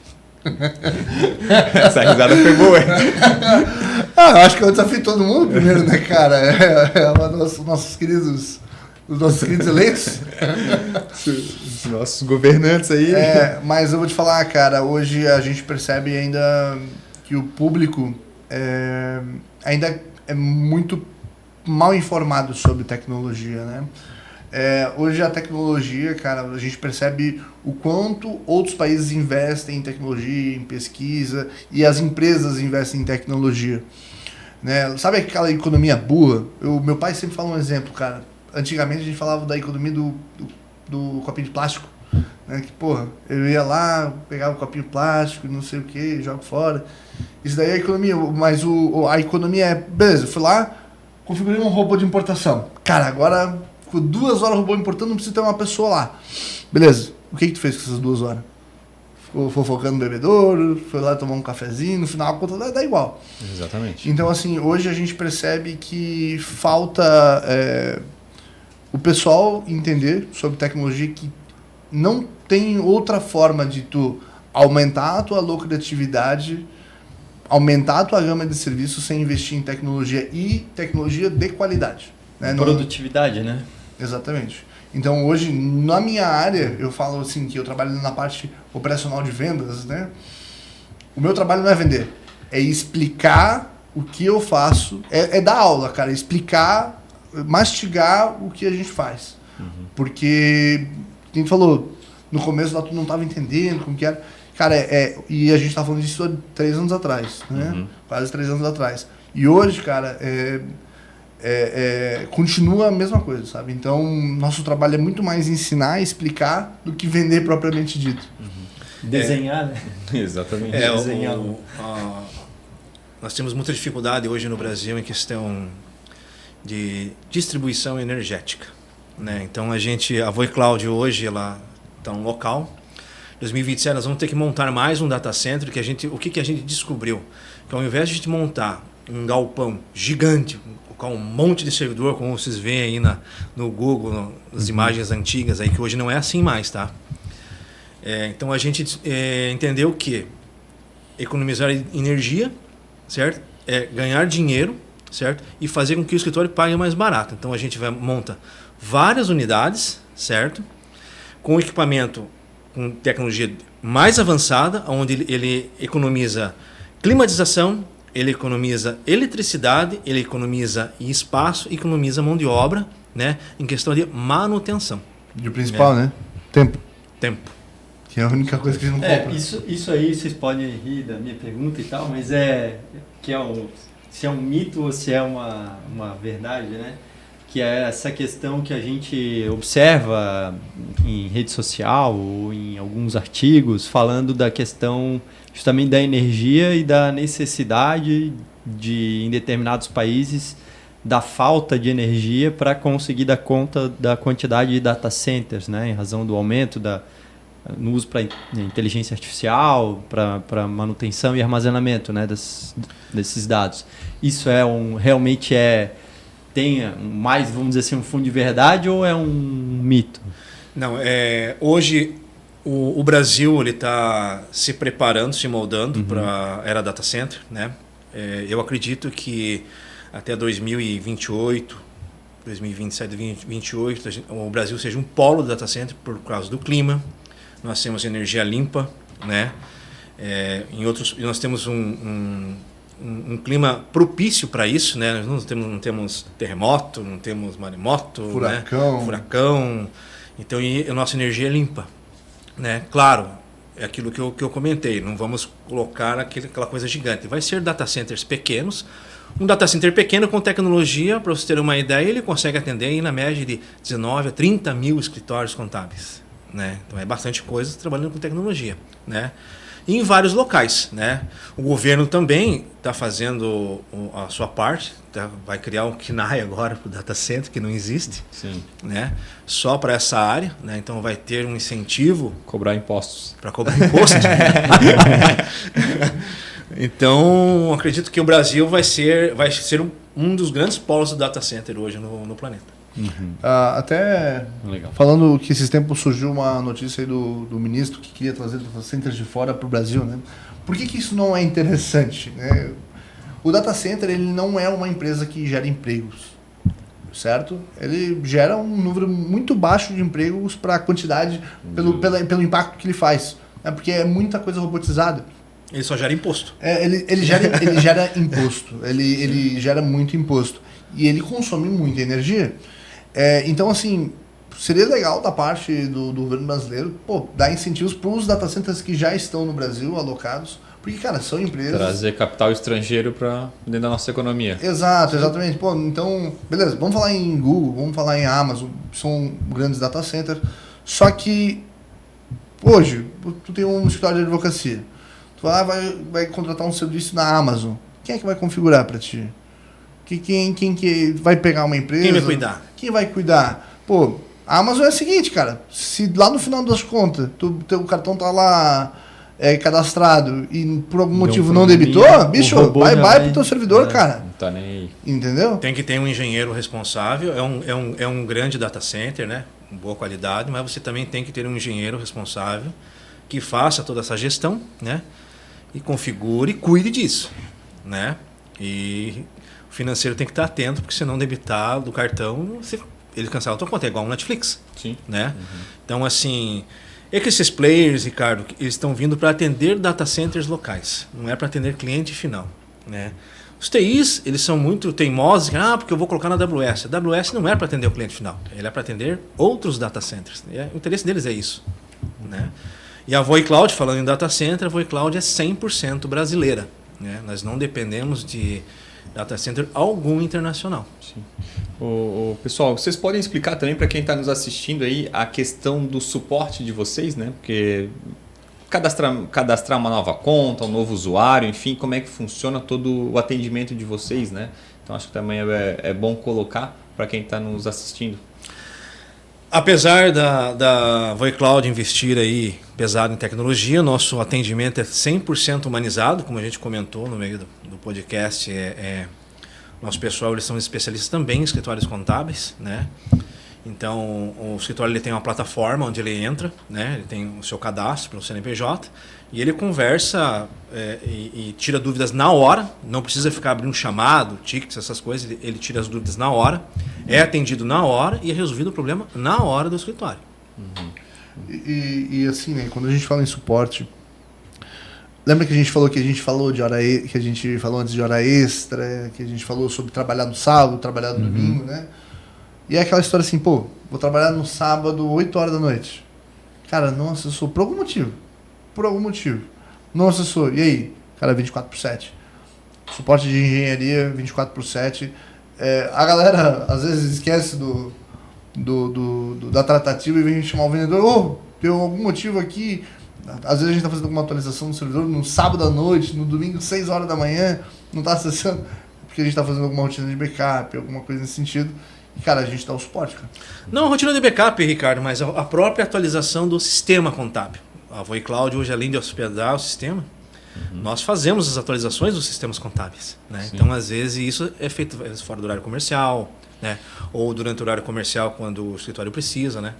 Essa risada foi boa, hein? Eu acho que é o desafio de todo mundo primeiro, né, cara? Os nossos queridos eleitos. Os nossos governantes aí. Mas eu vou te falar, cara, hoje a gente percebe ainda que o público ainda é muito mal informado sobre tecnologia, né? Hoje a tecnologia, cara, a gente percebe o quanto outros países investem em tecnologia, em pesquisa, e as empresas investem em tecnologia. Né? Sabe aquela economia burra? Meu pai sempre fala um exemplo, cara. Antigamente a gente falava da economia do copinho de plástico. né? Que, porra, eu ia lá, pegava um copinho plástico, não sei o que, jogo fora. Isso daí é a economia, mas a economia é, beleza, eu fui lá, configurei um robô de importação. Cara, agora ficou 2 horas o robô importando, não precisa ter uma pessoa lá. Beleza, o que tu fez com essas 2 horas? Ficou fofocando no bebedouro, foi lá tomar um cafezinho, no final a conta dá igual. Exatamente. Então, assim, hoje a gente percebe que falta o pessoal entender sobre tecnologia, que não tem outra forma de tu aumentar a tua lucratividade, aumentar a tua gama de serviços sem investir em tecnologia e tecnologia de qualidade. Né? Produtividade, né? Exatamente. Então, hoje, na minha área, eu falo assim, que eu trabalho na parte operacional de vendas, né? O meu trabalho não é vender, é explicar o que eu faço, é dar aula, cara, explicar, mastigar o que a gente faz. Porque, quem falou, no começo lá tu não estava entendendo como que era. Cara, e a gente estava falando disso há 3 anos atrás, né? Quase 3 anos atrás. E hoje, cara, continua a mesma coisa, sabe? Então, nosso trabalho é muito mais ensinar, explicar, do que vender propriamente dito. Desenhar, né? Exatamente. Desenhar. Nós temos muita dificuldade hoje no Brasil em questão de distribuição energética, né? Então, a Voi Cloud hoje, ela está no local. Em 2027, nós vamos ter que montar mais um data center. O que a gente descobriu? Que ao invés de a gente montar um galpão gigante, com um monte de servidor, como vocês veem aí no Google, nas imagens antigas, aí, que hoje não é assim mais, tá? Então a gente entendeu que economizar energia, certo? Ganhar dinheiro, certo? E fazer com que o escritório pague mais barato. Então a gente monta várias unidades, certo? Com equipamento com tecnologia mais avançada, onde ele economiza climatização, ele economiza eletricidade, ele economiza espaço, economiza mão de obra, né, em questão de manutenção. E o principal, né? Tempo. Que é a única coisa que a gente não compra. Isso aí, vocês podem rir da minha pergunta e tal, mas se é um mito ou se é uma verdade, né? Que é essa questão que a gente observa em rede social ou em alguns artigos falando da questão justamente da energia e da necessidade em determinados países, da falta de energia para conseguir dar conta da quantidade de data centers, né? Em razão do aumento no uso para inteligência artificial, para manutenção e armazenamento, né? desses dados. Isso realmente tem mais, vamos dizer assim, um fundo de verdade ou é um mito? Não, hoje o Brasil está se preparando, se moldando para a era data center, né? Eu acredito que até 2028, 2027, 2028, o Brasil seja um polo de data center por causa do clima. Nós temos energia limpa, né? Nós temos um clima propício para isso, né? Nós não temos terremoto, não temos maremoto, furacão. Então, a nossa energia é limpa, né? Claro, é aquilo que eu comentei. Não vamos colocar aquela coisa gigante. Vai ser data centers pequenos. Um data center pequeno com tecnologia, para você ter uma ideia, ele consegue atender aí na média de 19 a 30 mil escritórios contábeis, né? Então é bastante coisa trabalhando com tecnologia, né? E em vários locais, né? O governo também está fazendo a sua parte, vai criar um KNAI agora para o data center, que não existe. Sim. Né? Só para essa área, né? Então vai ter um incentivo cobrar impostos. Para cobrar imposto. Então acredito que o Brasil vai ser um dos grandes polos do data center hoje no planeta. Até legal. Falando que esses tempos surgiu uma notícia aí do ministro que queria trazer data centers de fora para o Brasil, né? Por que isso não é interessante, né? O data center, ele não é uma empresa que gera empregos, certo? Ele gera um número muito baixo de empregos para a quantidade, pelo impacto que ele faz, né? Porque é muita coisa robotizada. Ele só gera imposto. Ele gera imposto, ele gera muito imposto e ele consome muita energia. Então, assim, seria legal da parte do governo brasileiro dar incentivos para os data centers que já estão no Brasil alocados, porque, cara, são empresas... Trazer capital estrangeiro para dentro da nossa economia. Exato, exatamente. Então, beleza, vamos falar em Google, vamos falar em Amazon, são grandes data centers, só que Hoje, tu tem um escritório de advocacia. Tu vai lá, vai contratar um serviço na Amazon. Quem é que vai configurar para ti? Quem que vai pegar uma empresa? Quem vai cuidar? Quem vai cuidar? Pô, a Amazon é o seguinte, cara. Se lá no final das contas, teu cartão tá lá cadastrado e por algum motivo não debitou, bicho, vai pro teu servidor, cara. Não tá nem aí. Entendeu? Tem que ter um engenheiro responsável. É um grande data center, né? Com boa qualidade, mas você também tem que ter um engenheiro responsável que faça toda essa gestão, né? E configure e cuide disso, né? E o financeiro tem que estar atento, porque se não debitar do cartão, ele cancela a tua conta. É igual um Netflix. Sim. Né? Então, assim, é que esses players, Ricardo, eles estão vindo para atender data centers locais. Não é para atender cliente final, né? Os TIs, eles são muito teimosos, porque eu vou colocar na AWS. A AWS não é para atender o cliente final, ele é para atender outros data centers. O interesse deles é isso, né? E a VoiCloud, falando em data center, a VoiCloud é 100% brasileira, né? Nós não dependemos de data center algum internacional. Sim. Pessoal, vocês podem explicar também para quem está nos assistindo aí a questão do suporte de vocês, né? Porque cadastrar uma nova conta, um novo usuário, enfim, como é que funciona todo o atendimento de vocês, né? Então acho que também é bom colocar para quem está nos assistindo. Apesar da VoiCloud investir aí pesado em tecnologia, nosso atendimento é 100% humanizado, como a gente comentou no meio do podcast. Nosso pessoal, eles são especialistas também em escritórios contábeis, né? Então, o escritório ele tem uma plataforma onde ele entra, né? Ele tem o seu cadastro para o CNPJ e ele conversa e tira dúvidas na hora, não precisa ficar abrindo chamado, tickets, essas coisas, ele tira as dúvidas na hora, é atendido na hora e é resolvido o problema na hora do escritório. Uhum. E assim, né, quando a gente fala em suporte, lembra que a gente falou de hora que a gente falou antes de hora extra, que a gente falou sobre trabalhar no sábado, trabalhar no domingo, né? E é aquela história assim, vou trabalhar no sábado 8 horas da noite. Cara, não acessou por algum motivo. Não acessou. E aí? Cara, 24/7. Suporte de engenharia 24/7. A galera às vezes esquece da tratativa e vem chamar o vendedor. Tem algum motivo aqui. Às vezes a gente está fazendo alguma atualização no servidor no sábado à noite, no domingo 6 horas da manhã, não está acessando, porque a gente está fazendo alguma rotina de backup, alguma coisa nesse sentido. E, cara, a gente dá o suporte, cara. Não, rotina de backup, Ricardo, mas a própria atualização do sistema contábil. A VoiCloud hoje, além de hospedar o sistema, nós fazemos as atualizações dos sistemas contábeis, né? Então, às vezes, isso é feito fora do horário comercial, né? Ou durante o horário comercial, quando o escritório precisa, né?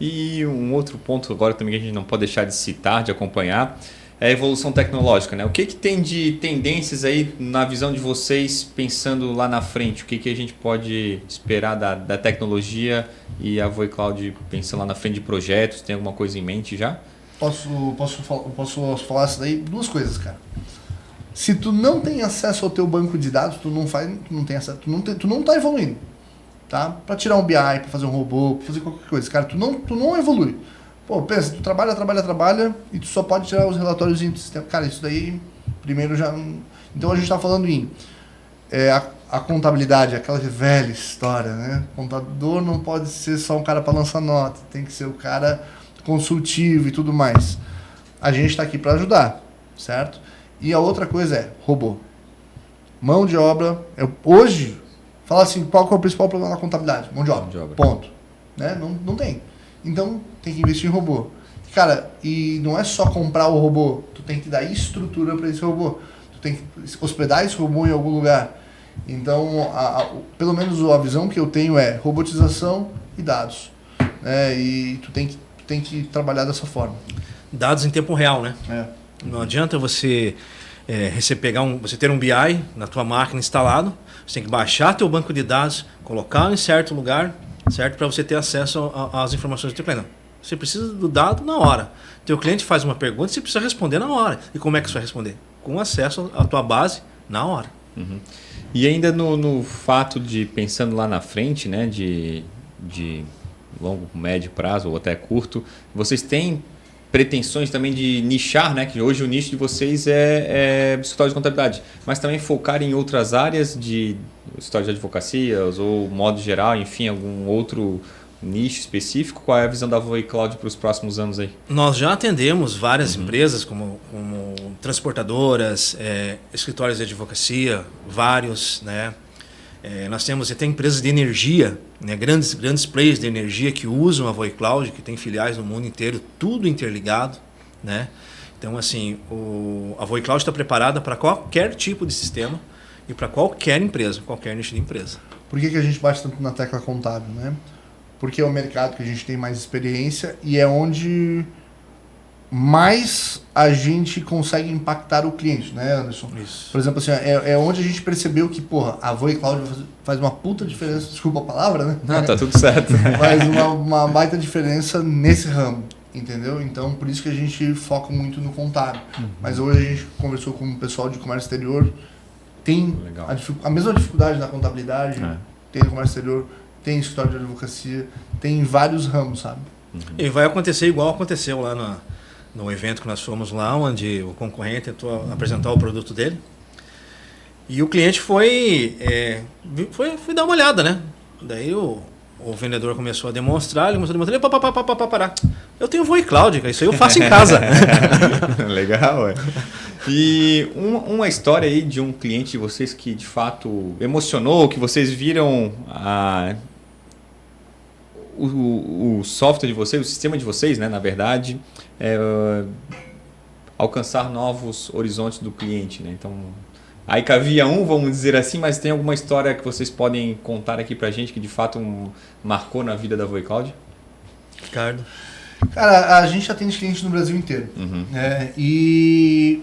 E um outro ponto agora também que a gente não pode deixar de citar, de acompanhar, é a evolução tecnológica, né? O que tem de tendências aí na visão de vocês, pensando lá na frente? O que a gente pode esperar da tecnologia e a VoiCloud pensando lá na frente de projetos? Tem alguma coisa em mente já? Posso falar isso daí? Duas coisas, cara. Se tu não tem acesso ao teu banco de dados, tu não tá evoluindo, tá? Para tirar um BI, para fazer um robô, para fazer qualquer coisa, cara, tu não evolui. Pô, pensa, tu trabalha e tu só pode tirar os relatórios do sistema. Cara, isso daí, primeiro já... Então a gente tá falando em a contabilidade, aquela velha história, né? O contador não pode ser só um cara para lançar nota, tem que ser o cara consultivo e tudo mais. A gente está aqui para ajudar, certo? E a outra coisa é robô. Mão de obra. Hoje, fala assim, qual que é o principal problema na contabilidade? Mão de obra. Ponto. Né? Não tem. Então, tem que investir em robô. Cara, e não é só comprar o robô. Tu tem que dar estrutura para esse robô. Tu tem que hospedar esse robô em algum lugar. Então, pelo menos a visão que eu tenho é robotização e dados. E tu tem que trabalhar dessa forma. Dados em tempo real, né? Não adianta você você ter um BI na tua máquina instalado, você tem que baixar teu banco de dados, colocar em certo lugar, certo, para você ter acesso às informações do teu cliente. Você precisa do dado na hora. Teu cliente faz uma pergunta, você precisa responder na hora. E como é que você vai responder? Com acesso à tua base na hora. E ainda no fato de, pensando lá na frente, né, de longo, médio prazo ou até curto, vocês têm pretensões também de nichar, né? Que hoje o nicho de vocês é escritório de contabilidade, mas também focar em outras áreas de escritório de advocacia ou modo geral, enfim, algum outro nicho específico? Qual é a visão da VoiCloud para os próximos anos aí? Nós já atendemos várias empresas, como transportadoras, escritórios de advocacia, vários, né? Nós temos até empresas de energia, né? grandes players de energia que usam a VoiCloud, que tem filiais no mundo inteiro, tudo interligado, né? Então, assim, a VoiCloud está preparada para qualquer tipo de sistema e para qualquer empresa, qualquer nicho de empresa. Por que a gente bate tanto na tecla contábil, né? Porque é o mercado que a gente tem mais experiência e é onde mais a gente consegue impactar o cliente, né, Anderson? Isso. Por exemplo, assim, é onde a gente percebeu que, porra, a VoiCloud faz uma puta diferença, desculpa a palavra, né? Não, tá tudo certo. Faz uma baita diferença nesse ramo, entendeu? Então, por isso que a gente foca muito no contábil. Mas hoje a gente conversou com o pessoal de comércio exterior, tem a mesma dificuldade na contabilidade, tem no comércio exterior, tem escritório de advocacia, tem vários ramos, sabe? E vai acontecer igual aconteceu lá no evento que nós fomos lá, onde o concorrente tentou apresentar o produto dele. E o cliente foi dar uma olhada, né? Daí o vendedor começou a demonstrar, parar. Eu tenho VoiCloud, isso aí eu faço em casa. Legal, ué. E uma história aí de um cliente de vocês que de fato emocionou, que vocês viram o software de vocês, o sistema de vocês, né, na verdade, alcançar novos horizontes do cliente, né? Então, aí cabia vamos dizer assim, mas tem alguma história que vocês podem contar aqui pra gente que de fato marcou na vida da VoiCloud? Ricardo? Cara, a gente atende clientes no Brasil inteiro. Né? E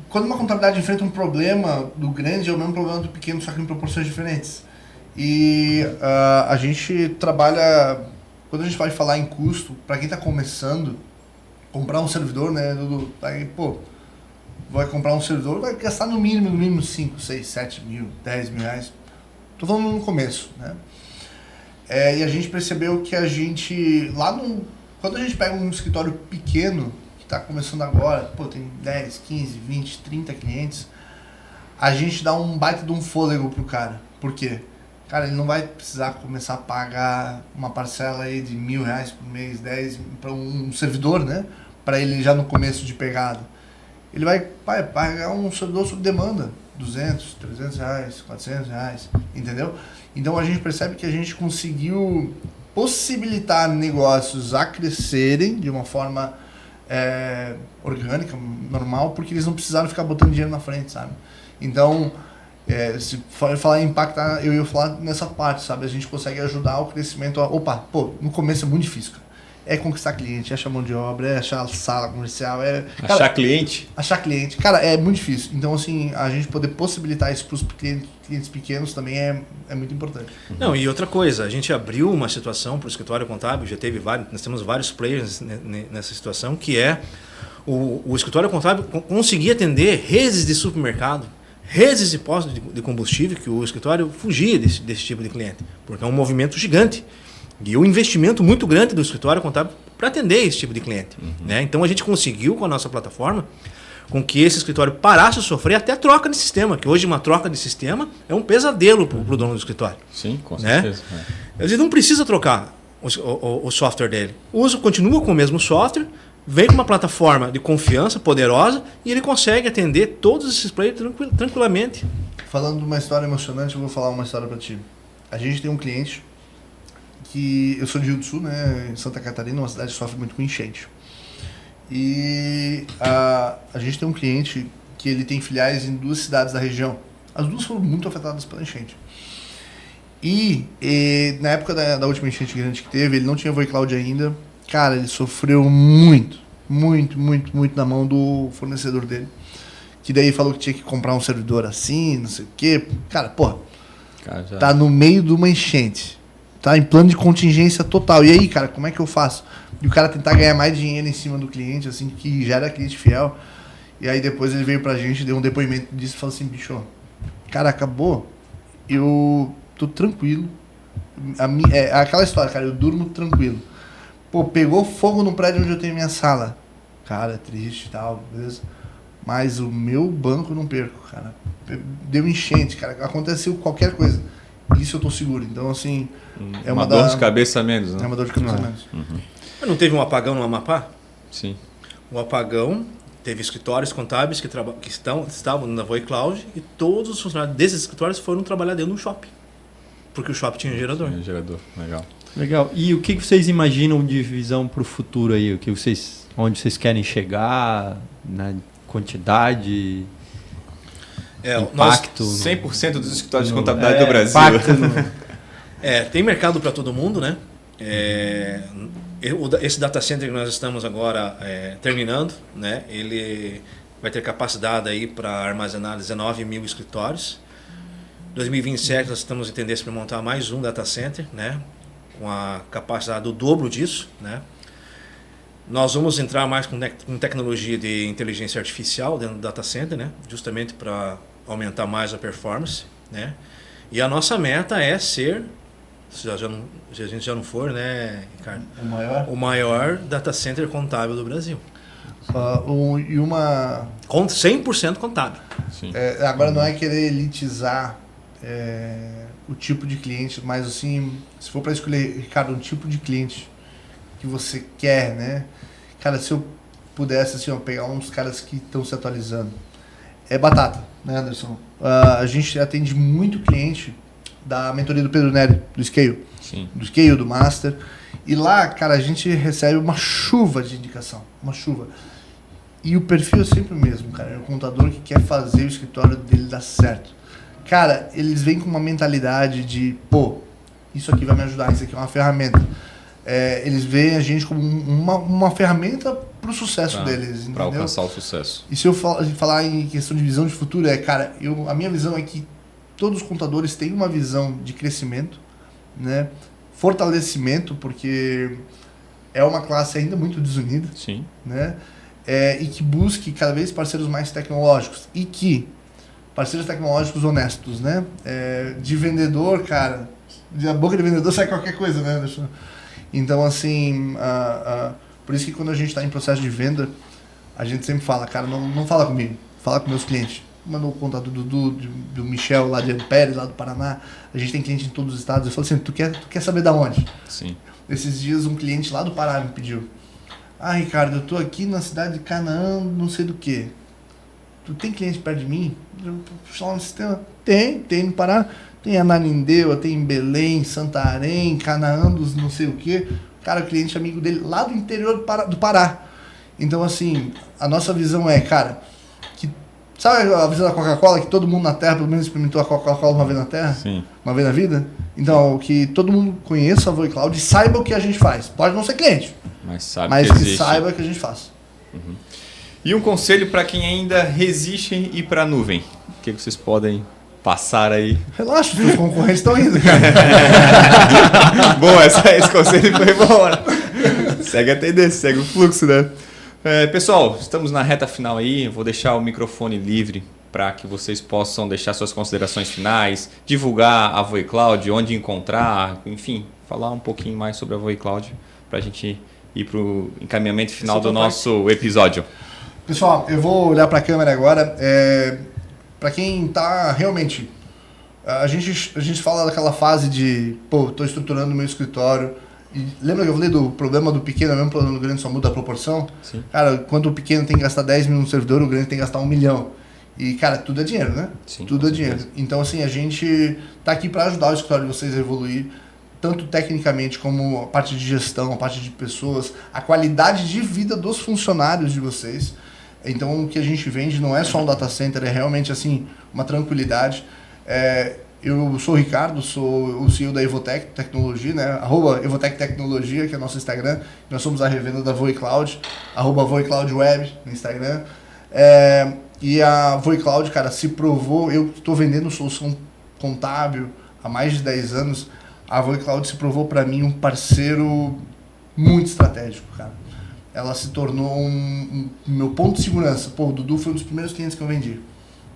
quando uma contabilidade enfrenta um problema do grande, é o mesmo problema do pequeno, só que em proporções diferentes. E a gente trabalha, quando a gente vai falar em custo, para quem está começando, comprar um servidor, né, vai comprar um servidor, vai gastar no mínimo 5, 6, 7 mil, 10 mil reais. Estou falando no começo, né? E a gente percebeu que quando a gente pega um escritório pequeno, que está começando agora, tem 10, 15, 20, 30 clientes, a gente dá um baita de um fôlego pro cara. Por quê? Cara, ele não vai precisar começar a pagar uma parcela aí de R$1.000 por mês, 10 para um servidor, né? Para ele já no começo de pegada. Ele vai pagar um servidor sob demanda, R$200, R$300, R$400, entendeu? Então a gente percebe que a gente conseguiu possibilitar negócios a crescerem de uma forma orgânica, normal, porque eles não precisaram ficar botando dinheiro na frente, sabe? Então, se for falar em impactar, eu ia falar nessa parte, sabe? A gente consegue ajudar o crescimento. No começo é muito difícil, cara. É conquistar cliente, é achar mão de obra, é achar sala comercial, achar cliente. Achar cliente. Cara, é muito difícil. Então, assim, a gente poder possibilitar isso para os clientes pequenos também é muito importante. Não, e outra coisa, a gente abriu uma situação para o escritório contábil, nós temos vários players nessa situação, que é o escritório contábil conseguir atender redes de supermercado, redes de postos de combustível, que o escritório fugia desse tipo de cliente, porque é um movimento gigante. E um investimento muito grande do escritório contábil para atender esse tipo de cliente. Né? Então a gente conseguiu com a nossa plataforma com que esse escritório parasse de sofrer até a troca de sistema, que hoje uma troca de sistema é um pesadelo para o dono do escritório. Sim, com certeza. Né? Ele não precisa trocar o software dele. Continua com o mesmo software, vem com uma plataforma de confiança poderosa e ele consegue atender todos esses players tranquilamente. Falando de uma história emocionante, eu vou falar uma história para ti. A gente tem um cliente que eu sou de Rio do Sul, né, em Santa Catarina, uma cidade que sofre muito com enchente. E a gente tem um cliente que ele tem filiais em 2 cidades da região. As 2 foram muito afetadas pela enchente. E na época da última enchente grande que teve, ele não tinha VoiCloud ainda. Cara, ele sofreu muito na mão do fornecedor dele. Que daí falou que tinha que comprar um servidor assim, não sei o quê. Cara, tá no meio de uma enchente. Tá em plano de contingência total. E aí, cara, como é que eu faço? E o cara tentar ganhar mais dinheiro em cima do cliente, assim, que já era cliente fiel. E aí depois ele veio pra gente, deu um depoimento disso e falou assim, bicho, cara, acabou. Eu tô tranquilo. Aquela história, cara, eu durmo tranquilo. Pegou fogo no prédio onde eu tenho minha sala. Cara, triste e tal, beleza? Mas o meu banco eu não perco, cara. Deu enchente, cara. Aconteceu qualquer coisa. Isso eu estou seguro. Então, assim... É uma dor de cabeça a menos, né? É uma dor de cabeça a menos. Mas não teve um apagão no Amapá? Sim. Um apagão, teve escritórios contábeis que estavam na VoiCloud e todos os funcionários desses escritórios foram trabalhar dentro do shopping. Porque o shopping tinha gerador. Tinha gerador, legal. Legal. E o que vocês imaginam de visão para o futuro aí? Onde vocês querem chegar? Na quantidade? Impacto? 100% dos escritórios de contabilidade do Brasil. Tem mercado para todo mundo, né? Esse data center que nós estamos agora terminando, né? Ele vai ter capacidade aí para armazenar 19 mil escritórios. Em 2027 nós estamos em tendência para montar mais um data center, né? Com a capacidade do dobro disso, né? Nós vamos entrar mais com tecnologia de inteligência artificial dentro do data center, né? Justamente para aumentar mais a performance, né? E a nossa meta é ser, se a gente já não for, né, Ricardo? O maior data center contábil do Brasil. E uma... 100% contábil. Sim. Agora não é querer elitizar o tipo de cliente, mas assim, se for para escolher, Ricardo, um tipo de cliente que você quer, né? Cara, se eu pudesse assim, pegar uns caras que estão se atualizando, é batata, né, Anderson? A gente atende muito cliente da mentoria do Pedro Neri, do Scale. Sim. Do Scale, do Master. E lá, cara, a gente recebe uma chuva de indicação, uma chuva. E o perfil é sempre o mesmo, cara. É o contador que quer fazer o escritório dele dar certo. Cara, eles vêm com uma mentalidade de, isso aqui vai me ajudar, isso aqui é uma ferramenta. Eles veem a gente como uma ferramenta para o sucesso deles, para alcançar o sucesso. E se eu falar em questão de visão de futuro, cara, a minha visão é que todos os contadores têm uma visão de crescimento, né? Fortalecimento, porque é uma classe ainda muito desunida. Sim. Né? E que busque cada vez parceiros mais tecnológicos e que parceiros tecnológicos honestos, né? De vendedor, cara, da boca de vendedor sai qualquer coisa, né? Então, assim, por isso que quando a gente está em processo de venda, a gente sempre fala, cara, não fala comigo, fala com meus clientes. Mandou o contato do Dudu, do Michel lá de Ampere, lá do Paraná. A gente tem cliente em todos os estados. Eu falo assim, tu quer saber da onde? Sim. Esses dias um cliente lá do Pará me pediu, Ricardo, eu tô aqui na cidade de Canaã, não sei do que. Tu tem cliente perto de mim? Puxa lá no sistema. Tem no Pará. Tem Ananindeua, tem em Belém, Santarém, Canaã dos não sei o que. Cara, cliente amigo dele lá do interior do Pará. Então, assim, a nossa visão cara, que sabe a visão da Coca-Cola, que todo mundo na Terra pelo menos experimentou a Coca-Cola uma vez na Terra? Sim. Uma vez na vida? Então, que todo mundo conheça a VoiCloud e saiba o que a gente faz. Pode não ser cliente, mas que saiba que a gente faz. Uhum. E um conselho para quem ainda resiste em ir para a nuvem? O que vocês podem passar aí? Relaxa, os concorrentes estão indo, cara. Bom, esse conselho foi bom, né? Segue a tendência, segue o fluxo, né? Pessoal, estamos na reta final aí. Vou deixar o microfone livre para que vocês possam deixar suas considerações finais, divulgar a VoiCloud, onde encontrar, enfim, falar um pouquinho mais sobre a VoiCloud para a gente ir para o encaminhamento final do nosso episódio. Pessoal, eu vou olhar para a câmera agora. Para quem está realmente... A gente fala daquela fase de, estou estruturando o meu escritório. E lembra que eu falei do problema do pequeno, é o mesmo problema do grande, só muda a proporção? Sim. Cara, quando o pequeno tem que gastar 10 mil no servidor, o grande tem que gastar 1 milhão. E, cara, tudo é dinheiro, né? Sim, tudo é dinheiro. Então, assim, a gente está aqui para ajudar o escritório de vocês a evoluir, tanto tecnicamente como a parte de gestão, a parte de pessoas, a qualidade de vida dos funcionários de vocês. Então, o que a gente vende não é só um data center, é realmente, assim, uma tranquilidade. Eu sou o Ricardo, sou o CEO da Evotec Tecnologia, né? @Evotec Tecnologia, que é o nosso Instagram. Nós somos a revenda da VoiCloud, @VoiCloudWeb no Instagram. E a VoiCloud, cara, se provou, eu estou vendendo solução contábil há mais de 10 anos, a VoiCloud se provou para mim um parceiro muito estratégico, cara. Ela se tornou meu ponto de segurança. O Dudu foi um dos primeiros clientes que eu vendi,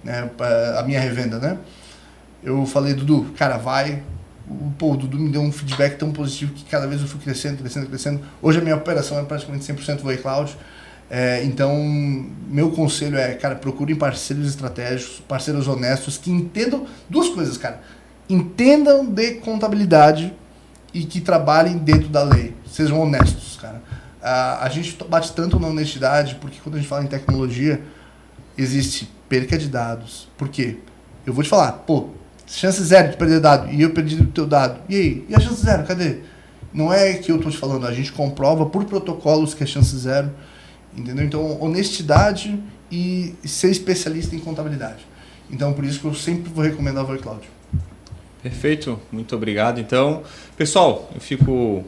né? A minha revenda, né? Eu falei, Dudu, cara, vai. O Dudu me deu um feedback tão positivo que cada vez eu fui crescendo. Hoje a minha operação é praticamente 100% VoiCloud. Então, meu conselho cara, procurem parceiros estratégicos, parceiros honestos, que entendam duas coisas, cara. entendam de contabilidade e que trabalhem dentro da lei. Sejam honestos, cara. A gente bate tanto na honestidade porque quando a gente fala em tecnologia, existe perca de dados. Por quê? Eu vou te falar, pô, chance zero de perder dado e eu perdi o teu dado. E aí? E a chance zero? Cadê? Não é que eu tô te falando, a gente comprova por protocolos que é chance zero. Entendeu? Então, honestidade e ser especialista em contabilidade. Então, por isso que eu sempre vou recomendar a VoiCloud. Perfeito, muito obrigado. Então, pessoal, eu fico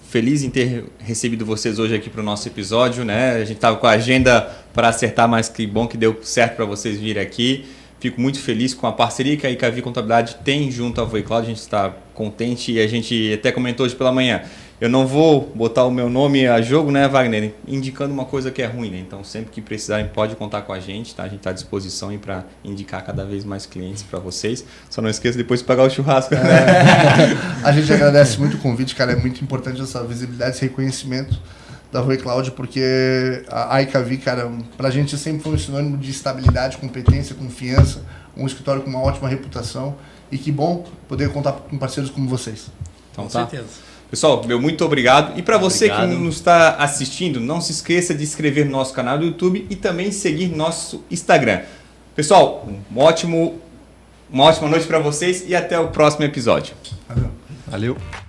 feliz em ter recebido vocês hoje aqui para o nosso episódio, né? A gente estava com a agenda para acertar, mas que bom que deu certo para vocês virem aqui. Fico muito feliz com a parceria que a Icavi Contabilidade tem junto à VoiCloud. A gente está contente e a gente até comentou hoje pela manhã. Eu não vou botar o meu nome a jogo, né, Wagner? Indicando uma coisa que é ruim, né? Então, sempre que precisarem, pode contar com a gente, tá? A gente está à disposição para indicar cada vez mais clientes para vocês. Só não esqueça depois de pagar o churrasco. A gente agradece muito o convite, cara. É muito importante essa visibilidade, esse reconhecimento da VoiCloud, porque a Icavi, cara, pra gente sempre foi um sinônimo de estabilidade, competência, confiança, um escritório com uma ótima reputação. E que bom poder contar com parceiros como vocês. Então, com certeza. Pessoal, meu muito obrigado. E para você que nos está assistindo, não se esqueça de se inscrever no nosso canal do YouTube e também seguir nosso Instagram. Pessoal, uma ótima noite para vocês e até o próximo episódio. Valeu. Valeu.